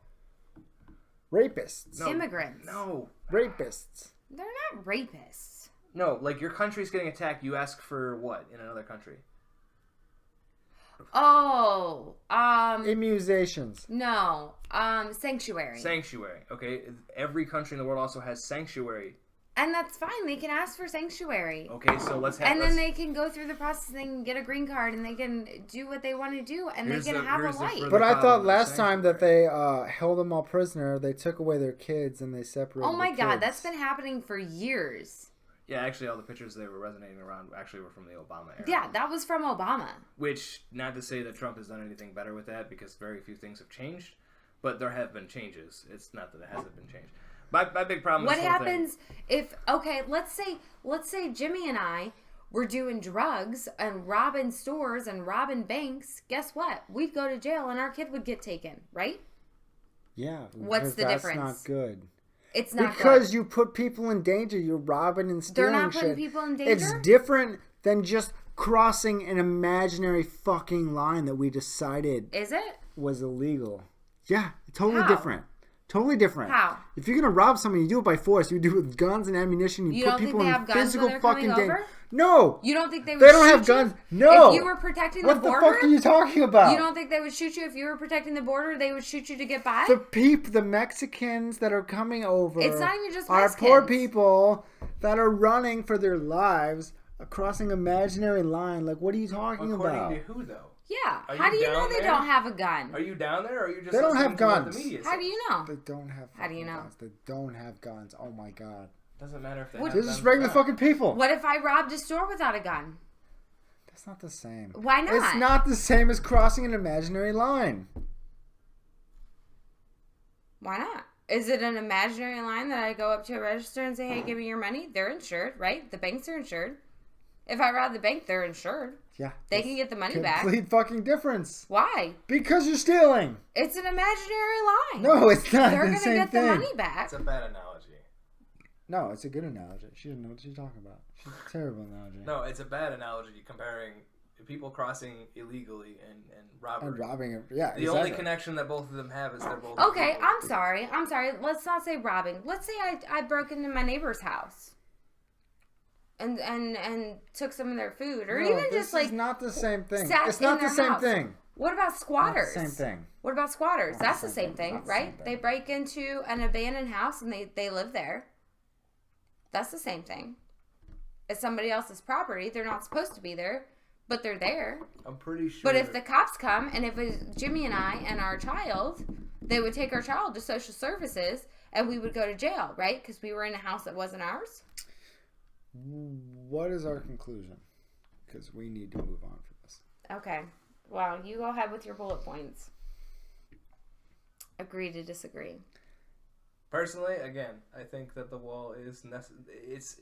Rapists. No. Immigrants. No. Rapists. They're not rapists. No, like your country's getting attacked, you ask for what in another country? Oh, immunizations. No, sanctuary. Sanctuary. Okay, every country in the world also has sanctuary And that's fine. They can ask for sanctuary. Okay, so let's have. And then they can go through the process and get a green card, and they can do what they want to do, and they can have a life. But I thought last time that they held them all prisoner, they took away their kids and they separated. Oh my the God, kids. that's been happening for years. Yeah, actually, all the pictures they were resonating around actually were from the Obama era. Yeah, that was from Obama. Which, not to say that Trump has done anything better with that, because very few things have changed, but there have been changes. It's not that it hasn't been changed. My big problem. What happens if let's say Jimmy and I were doing drugs and robbing stores and robbing banks? Guess what? We'd go to jail and our kid would get taken, right? Yeah. What's the difference? That's not good. It's not because good. you put people in danger. You're robbing and stealing. They're not putting shit. people in danger. It's different than just crossing an imaginary fucking line that we decided Is it? was illegal. Yeah, totally How? different. Totally different. How? If you're gonna rob somebody, you do it by force. You do it with guns and ammunition. You put people in physical fucking danger. No. You don't think they would They don't shoot have guns. you? No. If you were protecting the border? What the fuck are you talking about? You don't think they would shoot you if you were protecting the border? They would shoot you to get by? The Mexicans that are coming over. It's not even just are Mexicans. poor people that are running for their lives, crossing an imaginary line. Like, what are you talking about? According to who, though? Yeah. Are How do you you know down they there? don't have a gun? Are you down there, or are you just? They don't have listening to what guns. the media How do says? you know? They don't have. How do you know? Guns. They don't have guns. Oh my god. Doesn't matter if they. What- have They're guns just or regular not. fucking people. What if I robbed a store without a gun? That's not the same. Why not? It's not the same as crossing an imaginary line. Why not? Is it an imaginary line that I go up to a register and say, hey, give me your money? They're insured, right? The banks are insured. If I rob the bank, they're insured. Yeah. They can get the money back. Complete fucking difference. Why? Because you're stealing. It's an imaginary line. No, it's not They're the going to same get thing. the money back. It's a bad analogy. No, it's a good analogy. She doesn't know what she's talking about. She's a terrible analogy. No, it's a bad analogy comparing people crossing illegally and robbery. And robbing it. Yeah, The only connection that both of them have is they're both. Okay, illegal. I'm sorry. Let's not say robbing. Let's say I broke into my neighbor's house. And took some of their food, or even just like it's not the same thing. sat It's not in the their same house. thing. What about squatters? Same thing. What about squatters? Not That's the the same same thing. thing, Not the same right? thing. They break into an abandoned house and they live there. That's the same thing. It's somebody else's property. They're not supposed to be there, but they're there. I'm pretty sure. But if the cops come and if it's Jimmy and I and our child, they would take our child to social services and we would go to jail, right? Because we were in a house that wasn't ours. What is our conclusion? Because we need to move on from this. Okay. Well, you go ahead with your bullet points. Agree to disagree. Personally, again, I think that the wall is it's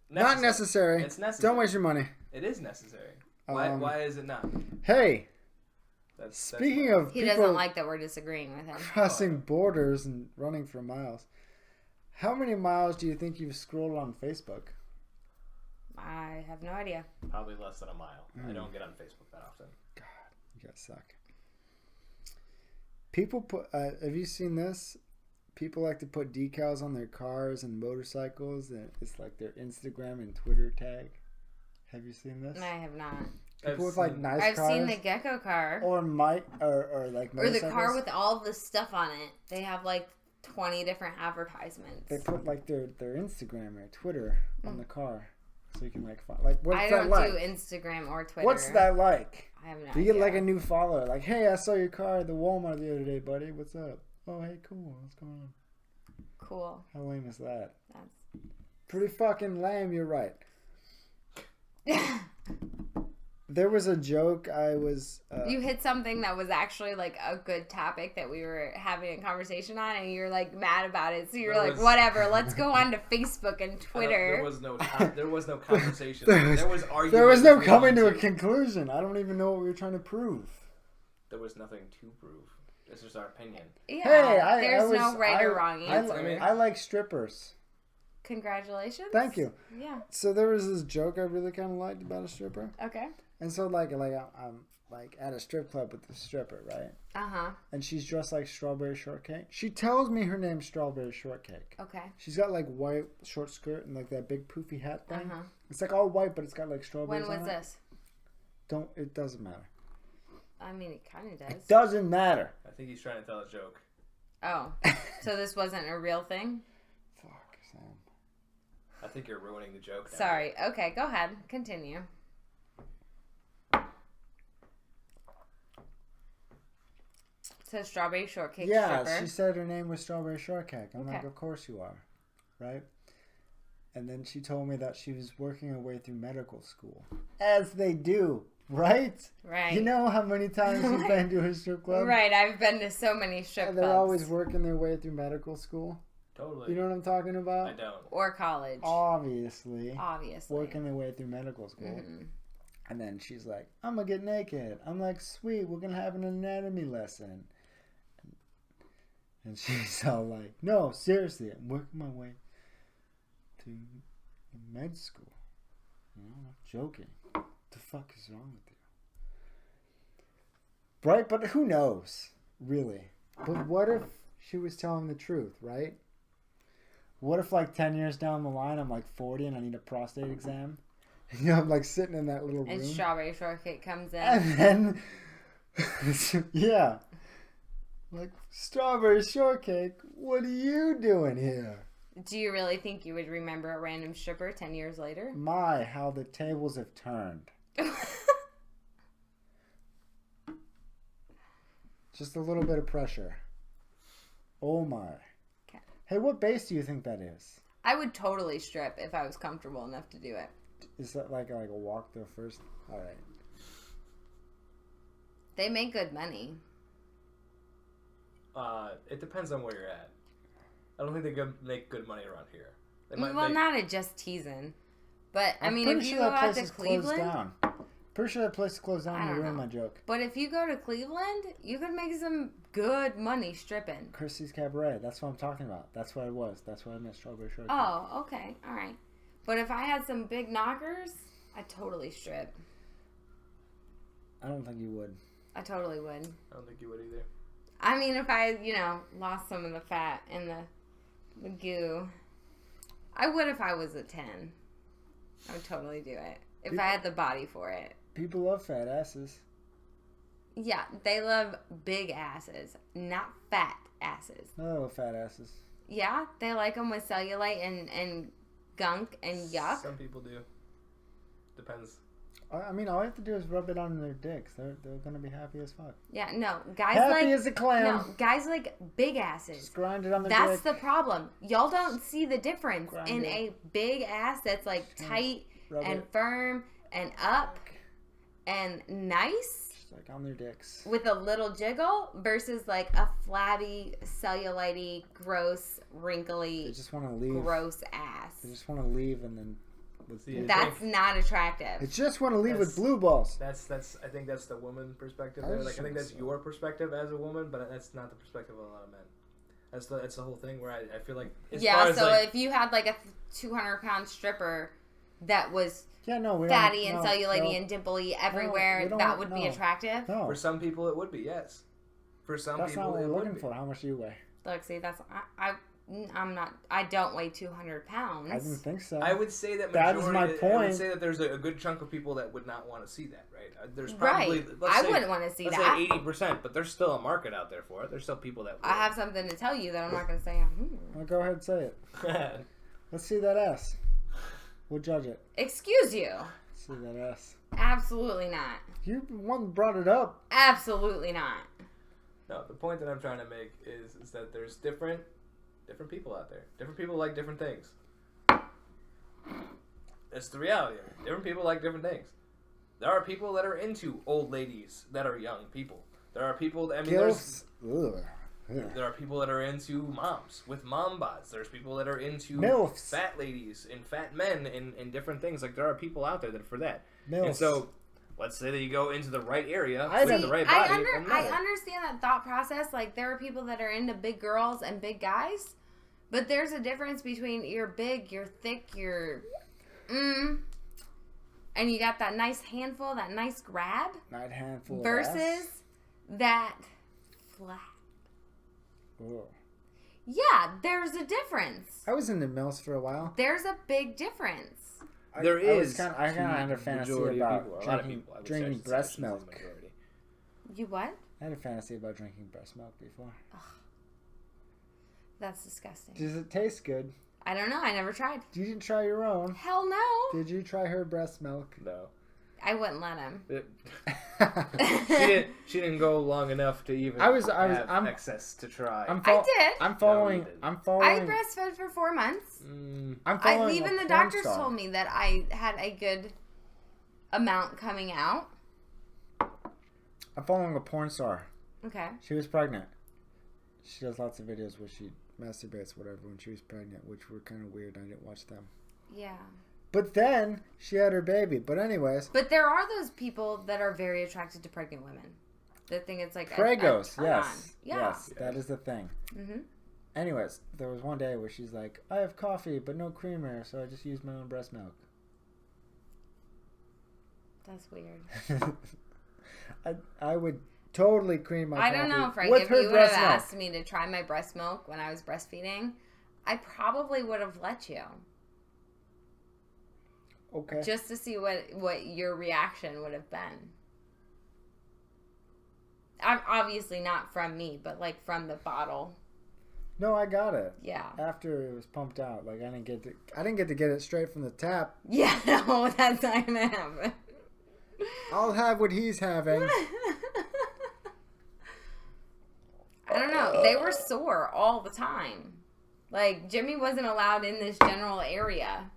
Not necessary. It's necessary. Don't waste your money. It is necessary. Why is it not? Hey, That's speaking of He people doesn't like that we're disagreeing with him. crossing borders and running for miles, how many miles do you think you've scrolled on Facebook? I have no idea. probably less than a mile. I don't get on Facebook that often. God, you guys suck. People put. Have you seen this? People like to put decals on their cars and motorcycles, and it's like their Instagram and Twitter tag. Have you seen this? I have not. People with like nice I've cars. seen the gecko car. or like Or the car motorcycles. with all the stuff on it. They have like 20 different advertisements. They put like their Instagram or Twitter on the car, so you can like find, like what's I that don't like? do Instagram or Twitter. What's that like? I have no Do you idea. get like a new follower? Like, hey, I saw your car at the Walmart the other day, buddy. What's up? Oh, hey, cool. What's going on? Cool. How lame is that? That's... Pretty fucking lame. You're right. There was a joke I was. You hit something that was actually like a good topic that we were having a conversation on, and you're like mad about it. So you're There like, was- whatever. Let's go on to Facebook and Twitter. There was no conversation. There was argument. There was no between coming the to a two. conclusion. I don't even know what we were trying to prove. There was nothing to prove. This is our opinion. Yeah. Hey, there's no right or wrong answer. I like strippers. Congratulations. Thank you. Yeah. So there was this joke I really kind of liked about a stripper, Okay. and so I'm like at a strip club with the stripper, right? Uh-huh. And she's dressed like Strawberry Shortcake. She tells me her name's Strawberry Shortcake. Okay. She's got like white short skirt and like that big poofy hat thing. Uh-huh. It's like all white, but it's got like strawberries When was on it. this? It doesn't matter. I mean, it kind of does. It doesn't matter. I think he's trying to tell a joke. Oh. So this wasn't a real thing? Fuck, Sam. I think you're ruining the joke now. Sorry. Okay, go ahead. Continue. So strawberry shortcake stripper. She said her name was Strawberry Shortcake. I'm like, Okay. of course you are, right? And then she told me that she was working her way through medical school, as they do, right? Right. You know how many times you've been to a strip club? Right, I've been to so many strip And clubs. they're always working their way through medical school. Totally. You know what I'm talking about? I don't. Or college. Obviously. Working their way through medical school. Mm-hmm. And then she's like, I'm going to get naked. I'm like, sweet, we're going to have an anatomy lesson. And she's all like, no, seriously, I'm working my way to med school. You know, I'm joking. What the fuck is wrong with you? Right? But who knows, really? But what if she was telling the truth, right? What if, like, 10 years down the line, I'm, like, 40 and I need a prostate exam? You know, I'm, like, sitting in that little room. And strawberry shortcake comes in. And then, yeah. Like, Strawberry Shortcake, what are you doing here? Do you really think you would remember a random stripper 10 years later? My, how the tables have turned. Just a little bit of pressure. Oh my. Okay. Hey, what base do you think that is? I would totally strip if I was comfortable enough to do it. Is that like a walk to first? All right. They make good money. It depends on where you're at. I don't think they make good money around here. They Well, might make... not at just teasing. But, I I'm mean, pretty if you sure go that out place to is closed Cleveland... down. Pretty sure that place is closed down. I You don't ruined know. my joke. But if you go to Cleveland, you could make some good money stripping. Christie's Cabaret. That's what I'm talking about. That's what it was. That's what I meant. Strawberry Shortcake. Oh, okay. All right. But if I had some big knockers, I'd totally strip. I don't think you would. I totally would. I don't think you would either. I mean, if I, lost some of the fat and the goo, I would if I was a 10. I would totally do it. If I had the body for it. People love fat asses. Yeah, they love big asses, not fat asses. I love fat asses. Yeah, they like them with cellulite and gunk and yuck. Some people do. Depends. I mean, all you have to do is rub it on their dicks. They're gonna be happy as fuck. Yeah, no, guys Happy like as a clam. no guys like big asses. Just grind it on their That's dick. the problem. Y'all don't see the difference Grind in it. a big ass that's like tight Rub and it. firm and up and nice Just like on their dicks. with a little jiggle versus like a flabby, cellulite-y, gross, They wrinkly, just want to leave. gross ass. They just want to leave and then. See, I That's think not attractive. They just want to leave with That's- blue balls. that's. I think that's the woman perspective I there. just Like I think think that's so. your perspective as a woman, but that's not the perspective of a lot of men. That's the whole thing where I feel like as far Yeah, as so like, if you had like a 200-pound stripper that was Yeah, no, we fatty don't. and no, cellulite no, and dimply everywhere, we don't- that would be no. attractive? No, for some people it would be, yes. For some that's people not what it we're would looking be. for. How much do you weigh? Look, see, that's I'm not. I don't weigh 200 pounds. I didn't think so. I would say that That majority, is my I would point. say that there's a good chunk of people that would not want to see that, right? There's Right. probably let's I say, wouldn't want to see let's that. say 80%, but there's still a market out there for it. There's still people that would. I have something to tell you that I'm not going to say on here. Well, go ahead and say it. Let's see that ass. We'll judge it. Excuse you. Let's see that ass. Absolutely not. You one brought it up. Absolutely not. No, the point that I'm trying to make is that there's different people out there. Different people like different things. That's the reality of it. Different people like different things. There are people that are into old ladies that are young people. There are people that, Gilfs. Ugh. Ugh. there are people that are into moms with mom bods. There's people that are into Milfs. fat ladies and fat men and different things. Like there are people out there that are for that. Milfs. And so let's say that you go into the right area I with See, the right I body. and love it. understand that thought process. Like, there are people that are into big girls and big guys. But there's a difference between you're big, you're thick, you're... and you got that nice handful, that nice grab. Not a handful of Versus ass. that flat. Ugh. Yeah, there's a difference. I was into Mills for a while. There's a big difference. There I is. kind of had a fantasy about A lot of drinking, people. I would drinking say breast it's the milk. majority. You what? I had a fantasy about drinking breast milk before. That's disgusting. Does it taste good? I don't know. I never tried. You didn't try your own. Hell no. Did you try her breast milk? No. I wouldn't let him. She didn't go long enough to even I'm access to try. I did. I'm following. I breastfed for 4 months. I'm following. Even the doctors told me that I had a good amount coming out. I'm following a porn star. Okay. She was pregnant. She does lots of videos where she masturbates, whatever, when she was pregnant, which were kind of weird. I didn't watch them. Yeah. But then she had her baby. But anyways. But there are those people that are very attracted to pregnant women. That think it's like Pregos, a turn yes. on. Yeah. Yes, that is the thing. Mm-hmm. Anyways, there was one day where she's like, I have coffee, but no creamer, so I just use my own breast milk. That's weird. I would totally cream my coffee. I don't know, Frank. With If her you would have breast milk. asked me to try my breast milk when I was breastfeeding, I probably would have let you. Okay. Just to see what your reaction would have been. I'm obviously not from me, but like from the bottle. No, I got it. Yeah. After it was pumped out, like I didn't get to get it straight from the tap. Yeah, no, that's not gonna happen. I'll have what he's having. I don't know. They were sore all the time. Like Jimmy wasn't allowed in this general area.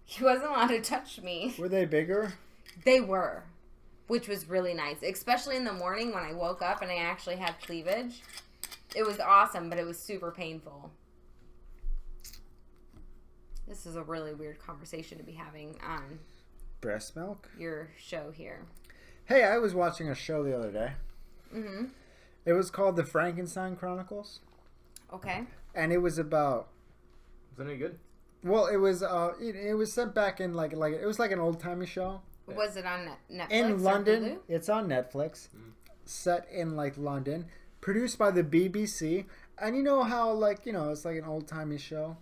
He wasn't allowed to touch me. Were they bigger? They were, which was really nice, especially in the morning when I woke up and I actually had cleavage. It was awesome, but it was super painful. This is a really weird conversation to be having on breast milk? Your show here. Hey, I was watching a show the other day. Mm-hmm. It was called The Frankenstein Chronicles. Okay. And it was about... Was it any good? Well, it was sent back in like it was like an old-timey show. Was it on Netflix? In London. Hulu? It's on Netflix. Set in like London. Produced by the BBC. And you know how like, you know, it's like an old-timey show.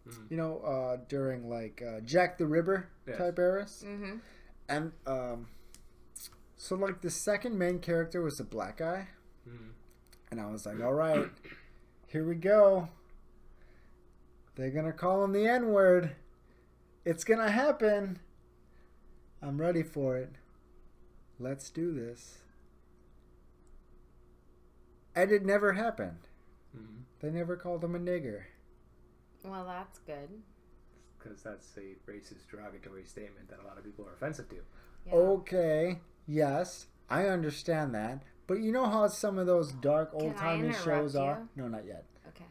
Mm-hmm. You know, during like Jack the Ripper type eras. Mm-hmm. And so like the second main character was a black guy. Mm-hmm. And I was like, all right, here we go. They're going to call him the N-word. It's going to happen. I'm ready for it. Let's do this. And it never happened. Mm-hmm. They never called him a nigger. Well, that's good. Because that's a racist, derogatory statement that a lot of people are offensive to. Yeah. Okay, yes, I understand that. But you know how some of those dark old-timey shows are? No, not yet. Okay.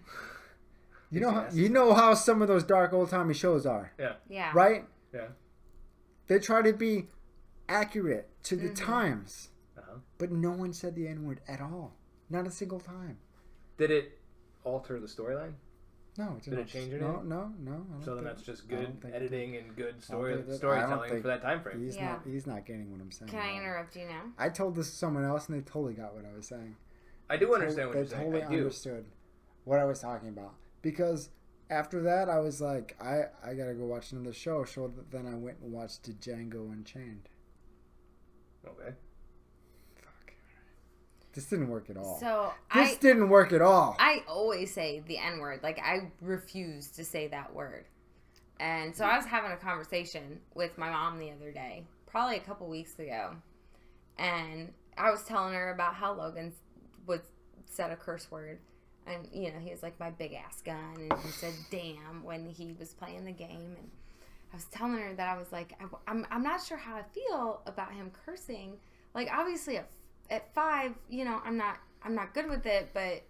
You know how some of those dark old-timey shows are? Yeah. Yeah. Right? Yeah. They try to be accurate to the times. Uh-huh. But no one said the N-word at all. Not a single time. Did it alter the storyline? No, it didn't. Did it change anything? No. So then that's just good editing and good storytelling for that time frame. He's not getting what I'm saying. Can I interrupt you now? I told this to someone else and they totally got what I was saying. I do understand what you're saying. They totally understood what I was talking about. Because after that, I was like, I gotta go watch another show. So then I went and watched Django Unchained. Okay. This didn't work at all. So this didn't work at all. I always say the N-word. Like, I refuse to say that word. And so I was having a conversation with my mom the other day, probably a couple weeks ago. And I was telling her about how Logan would said a curse word. And, you know, he was like, my big ass gun. And he said, damn, when he was playing the game. And I was telling her that I was like, I'm not sure how I feel about him cursing. Like, obviously, at 5, you know, I'm not good with it, but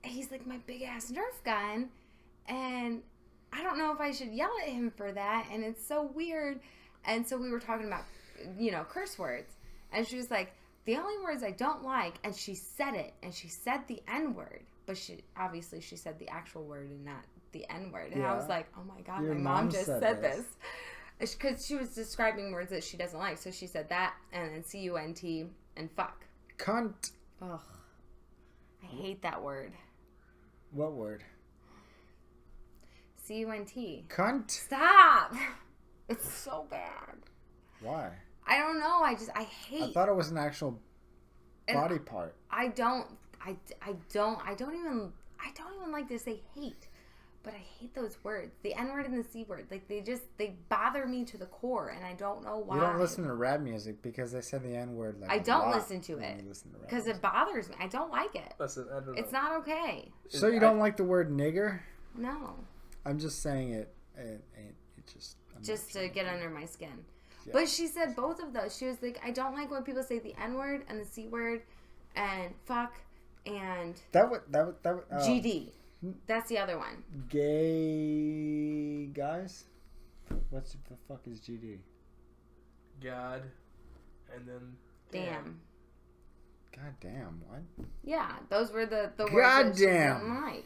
he's like my big ass Nerf gun, and I don't know if I should yell at him for that, and it's so weird. And so we were talking about, you know, curse words, and she was like, the only words I don't like, and she said it, and she said the N-word, but she said the actual word and not the N-word, and I was like, oh my god, my mom just said this. Because she was describing words that she doesn't like. So she said that, and then C-U-N-T, and fuck. Cunt. Ugh. I hate that word. What word? C-U-N-T. Cunt? Stop! It's so bad. Why? I don't know. I hate. I thought it was an actual body part. I don't even like to say hate. But I hate those words. The N word and the C word. Like, they bother me to the core, and I don't know why. You don't listen to rap music because they said the N word like I don't a lot listen to when it you listen to rap because music. it bothers me. I don't like it. Listen, I don't know. It's not okay. So you don't like the word nigger? No. I'm just saying it just... Just to get under my skin. Yeah. But she said both of those. She was like, I don't like when people say the N word and the C word and fuck and That would GD. That's the other one. Gay guys? What the fuck is GD? God, and then Damn. God damn, what? Yeah, those were the words God that she damn. didn't like.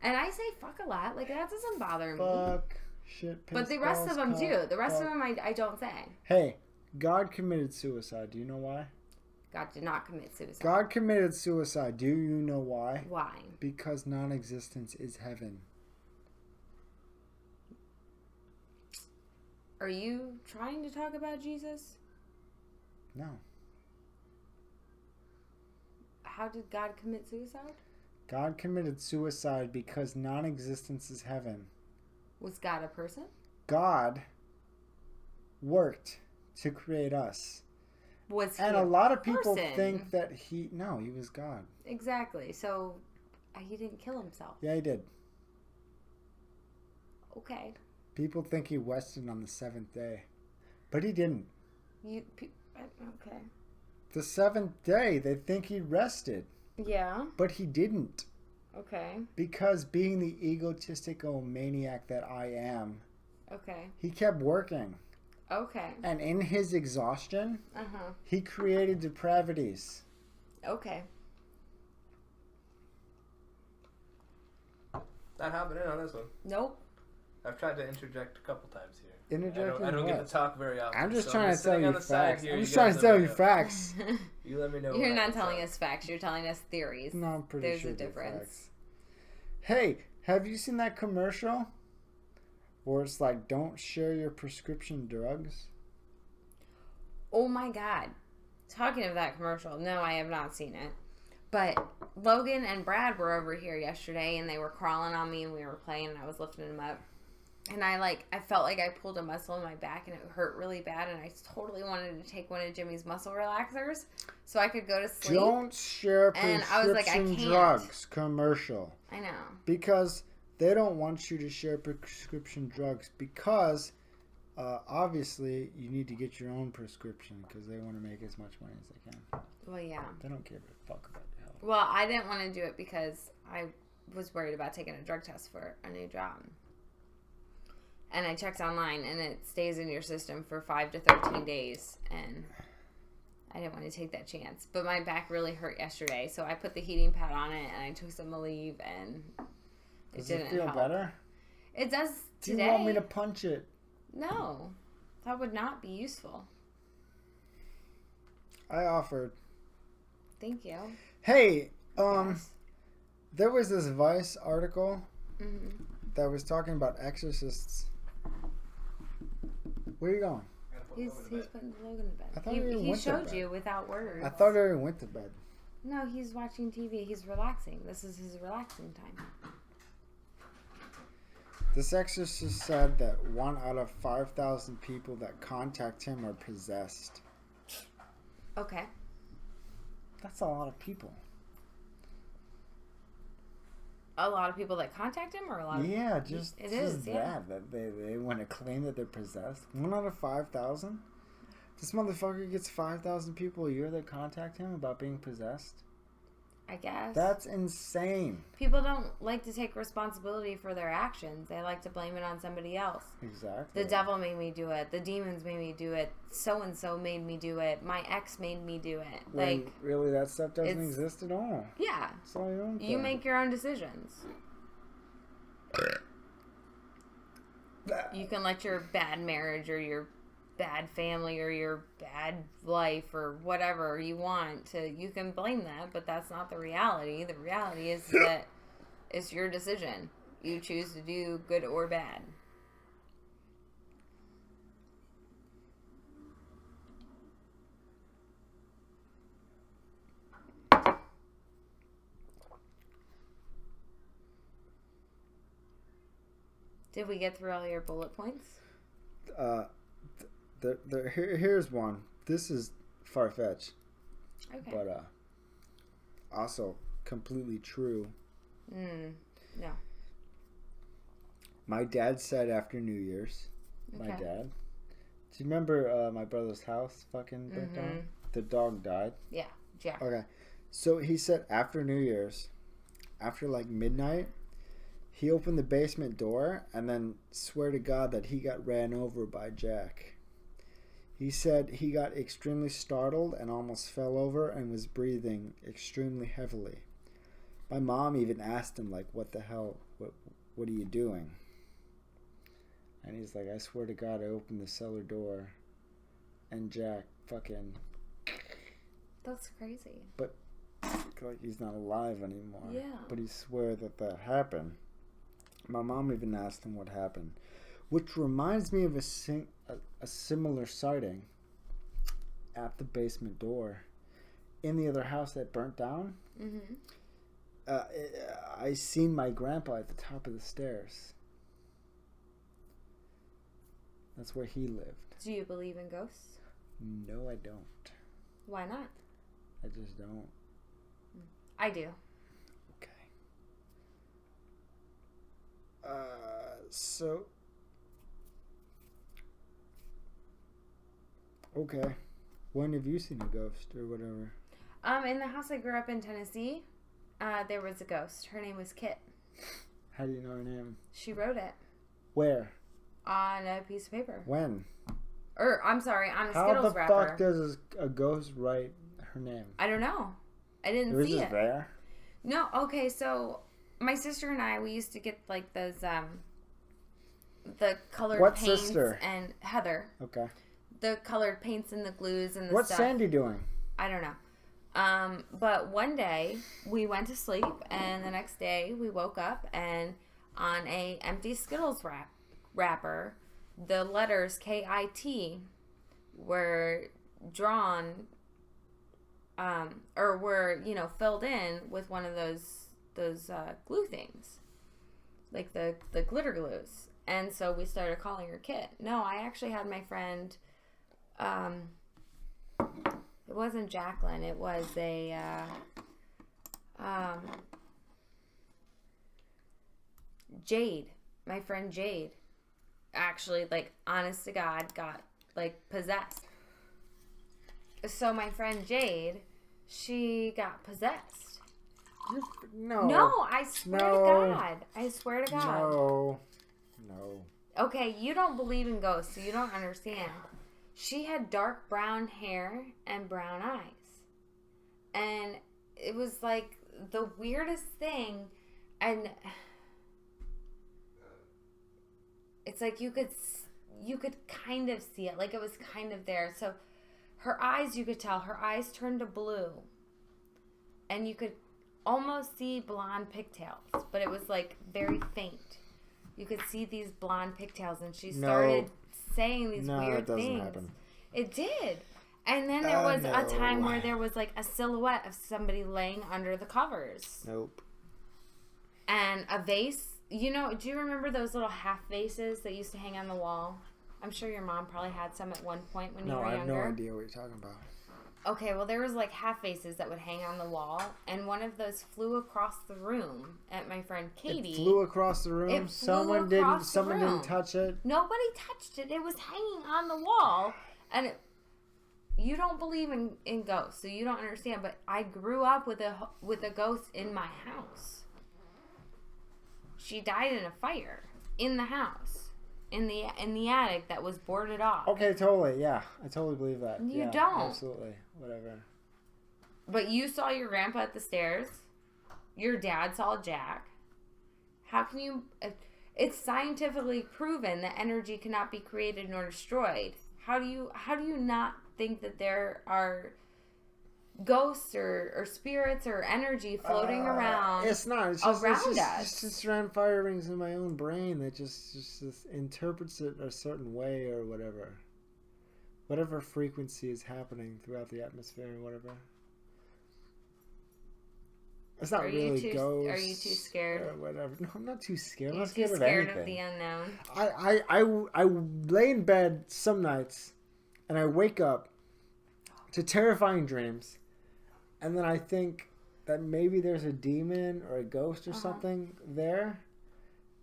And I say fuck a lot. Like, that doesn't bother me. Fuck, shit, piss, But the rest balls, of them cock, do. The rest fuck. of them I don't say. Hey, God committed suicide. Do you know why? God did not commit suicide. God committed suicide. Do you know why? Why? Because non-existence is heaven. Are you trying to talk about Jesus? No. How did God commit suicide? God committed suicide because non-existence is heaven. Was God a person? God worked to create us. Was he And a lot of people person? think that he was God. Exactly. So he didn't kill himself. Yeah, he did. Okay. People think he rested on the seventh day. But he didn't. Okay. The seventh day, they think he rested. Yeah. But he didn't. Okay. Because being the egotistical maniac that I am, Okay. he kept working. Okay. And in his exhaustion, Uh-huh. he created depravities. Okay. not hopping in on this one. Nope. I've tried to interject a couple times here. Interjecting I don't get what? to talk very often. I'm just so trying to tell sitting on you the side facts. here, I'm you just trying guys to tell let me you know. facts. You let me know. You're what I not can telling say. us facts. You're telling us theories. No, I'm pretty There's sure a they're difference. facts. Hey, have you seen that commercial where it's like, don't share your prescription drugs? Oh my God. Talking of that commercial, no, I have not seen it. But Logan and Brad were over here yesterday and they were crawling on me and we were playing and I was lifting them up. And I felt like I pulled a muscle in my back and it hurt really bad and I totally wanted to take one of Jimmy's muscle relaxers so I could go to sleep. Don't share And prescription I was like, I can't. drugs commercial. I know. Because they don't want you to share prescription drugs because obviously you need to get your own prescription because they want to make as much money as they can. Well, yeah. They don't give a fuck about your health. Well, I didn't want to do it because I was worried about taking a drug test for a new job. And I checked online, and it stays in your system for 5 to 13 days. And I didn't want to take that chance. But my back really hurt yesterday, so I put the heating pad on it, and I took some Aleve, and Does didn't it feel help. better? It does Do today. you want me to punch it? No. That would not be useful. I offered. Thank you. Hey, Yes. there was this Vice article Mm-hmm. that was talking about exorcists. Where are you going? He's putting Logan to I bed. thought he He went to showed bed. you without words. I thought I already went to bed. No, he's watching TV. He's relaxing. This is his relaxing time. This exorcist said that 1 out of 5,000 people that contact him are possessed. Okay. That's a lot of people. A lot of people that contact him, or a lot of Yeah, just It just is, yeah. that they want to claim that they're possessed. 1 out of 5,000. This motherfucker gets 5,000 people a year that contact him about being possessed. I guess. That's insane. People don't like to take responsibility for their actions. They like to blame it on somebody else. Exactly. The devil made me do it. The demons made me do it. So and so made me do it. My ex made me do it. When really that stuff doesn't it's- exist at all. Yeah. It's all your own You thing. make your own decisions. You can let your bad marriage or your bad family or your bad life or whatever you want to, you can blame that, but that's not the reality. The reality is that it's your decision. You choose to do good or bad. Did we get through all your bullet points? Here's one. This is far-fetched. Okay. But also completely true. No. My dad said after New Year's. Okay. My dad. Do you remember my brother's house fucking burnt down? The dog died. Yeah, Jack. Okay. So he said after New Year's, after like midnight, he opened the basement door and then swear to God that he got ran over by Jack. He said he got extremely startled and almost fell over and was breathing extremely heavily. My mom even asked him, like, what the hell? What are you doing? And he's like, I swear to God, I opened the cellar door and Jack fucking... That's crazy. But like he's not alive anymore. Yeah. But he swear that happened. My mom even asked him what happened. Which reminds me of a similar sighting at the basement door in the other house that burnt down. Mm-hmm. I seen my grandpa at the top of the stairs. That's where he lived. Do you believe in ghosts? No, I don't. Why not? I just don't. I do. Okay. So... Okay. When have you seen a ghost or whatever? In the house I grew up in Tennessee, there was a ghost. Her name was Kit. How do you know her name? She wrote it. Where? On a piece of paper. When? I'm sorry, on a How Skittles the wrapper. fuck does a ghost write her name? I don't know. I didn't Was see it it. there? No, okay, so my sister and I, we used to get like those, the colored What paints. sister? And Heather. Okay. The colored paints and the glues and the What's stuff. Sandy doing? I don't know. But one day we went to sleep and the next day we woke up and on a empty Skittles wrapper, the letters KIT were drawn, or were, filled in with one of those glue things, like the glitter glues. And so we started calling her Kit. No, I actually had my friend, it wasn't Jacqueline, it was a, Jade. My friend Jade actually, like, honest to God, got, like, possessed. So my friend Jade, she got possessed. No. No, I swear to God. I swear to God. No. Okay, you don't believe in ghosts, so you don't understand. She had dark brown hair and brown eyes. And it was like the weirdest thing. And it's like you could kind of see it. Like it was kind of there. So her eyes, you could tell, her eyes turned to blue. And you could almost see blonde pigtails. But it was like very faint. You could see these blonde pigtails, and she started saying these weird things. Happen. It did. And then there was a time where there was like a silhouette of somebody laying under the covers. Nope. And a vase. Do you remember those little half vases that used to hang on the wall? I'm sure your mom probably had some at one point when you were younger. No, I have no idea what you're talking about. Okay, well, there was like half vases that would hang on the wall, and one of those flew across the room at my friend Katie. It flew across the room. Someone didn't touch it. Nobody touched it. It was hanging on the wall, and you don't believe in ghosts, so you don't understand. But I grew up with a ghost in my house. She died in a fire in the house. In the attic that was boarded off. Okay, totally, yeah. I totally believe that. You don't. Absolutely. Whatever. But you saw your grandpa at the stairs. Your dad saw Jack. How can you... It's scientifically proven that energy cannot be created nor destroyed. How do you not think that there are ghosts or spirits or energy floating around? It's not. It's just It's just random fire rings in my own brain that just interprets it a certain way or whatever. Whatever frequency is happening throughout the atmosphere or whatever. It's not Are you really too- ghosts. are you too scared? Or whatever. No, I'm not too scared. I'm You're not too scared, scared of of the anything. unknown. I lay in bed some nights, and I wake up to terrifying dreams, and then I think that maybe there's a demon or a ghost or something there,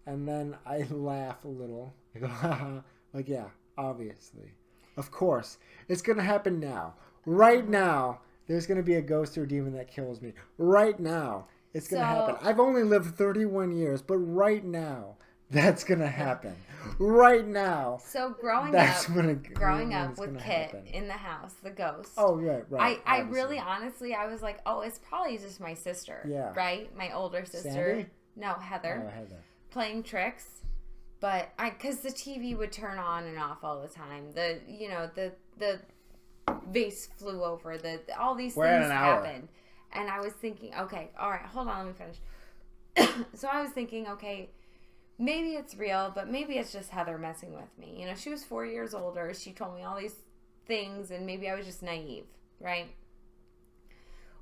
and then I laugh a little. I go, haha. Like, yeah, obviously. Of course. It's going to happen now. Right now, there's going to be a ghost or demon that kills me. Right now, it's going to happen. I've only lived 31 years, but right now, that's going to happen. Right now. So growing that's up, when with gonna Kit happen. in the house, the ghost. Oh, yeah, right. I really, honestly, I was like, oh, it's probably just my sister. Yeah. Right? My older sister. Sandy? No, Heather. Oh, Heather. Playing tricks. But because the TV would turn on and off all the time. The vase flew over. All these things happened. And I was thinking, okay, all right, hold on, let me finish. So I was thinking, okay, maybe it's real, but maybe it's just Heather messing with me. You know, she was 4 years older. She told me all these things, and maybe I was just naive, right?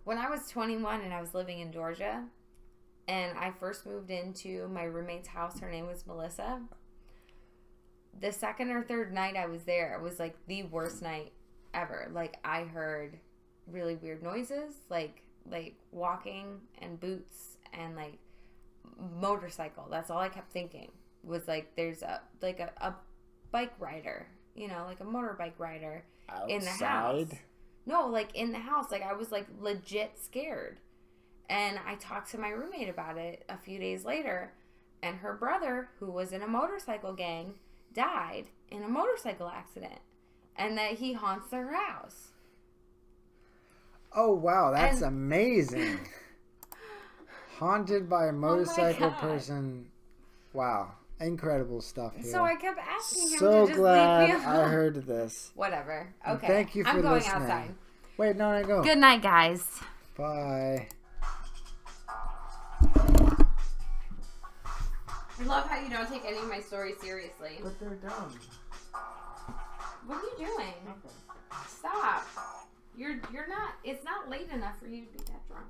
When I was 21 and I was living in Georgia, and I first moved into my roommate's house, her name was Melissa. The second or third night I was there, it was like the worst night ever. Like, I heard really weird noises, like walking and boots and like motorcycle. That's all I kept thinking was like there's a bike rider, you know, like a motorbike rider in the house. No, like in the house. Like I was like legit scared. And I talked to my roommate about it a few days later, and her brother, who was in a motorcycle gang, died in a motorcycle accident, and that he haunts their house. Oh, wow, that's amazing. Haunted by a motorcycle person. Wow, incredible stuff here. So I kept asking him so to just glad leave me alone. I heard this. Whatever. And Okay. thank you for I'm going listening. outside. Wait, no, go. Good night, guys. Bye. I love how you don't take any of my stories seriously. But they're dumb. What are you doing? Nothing. Stop. You're not. It's not late enough for you to be that drunk.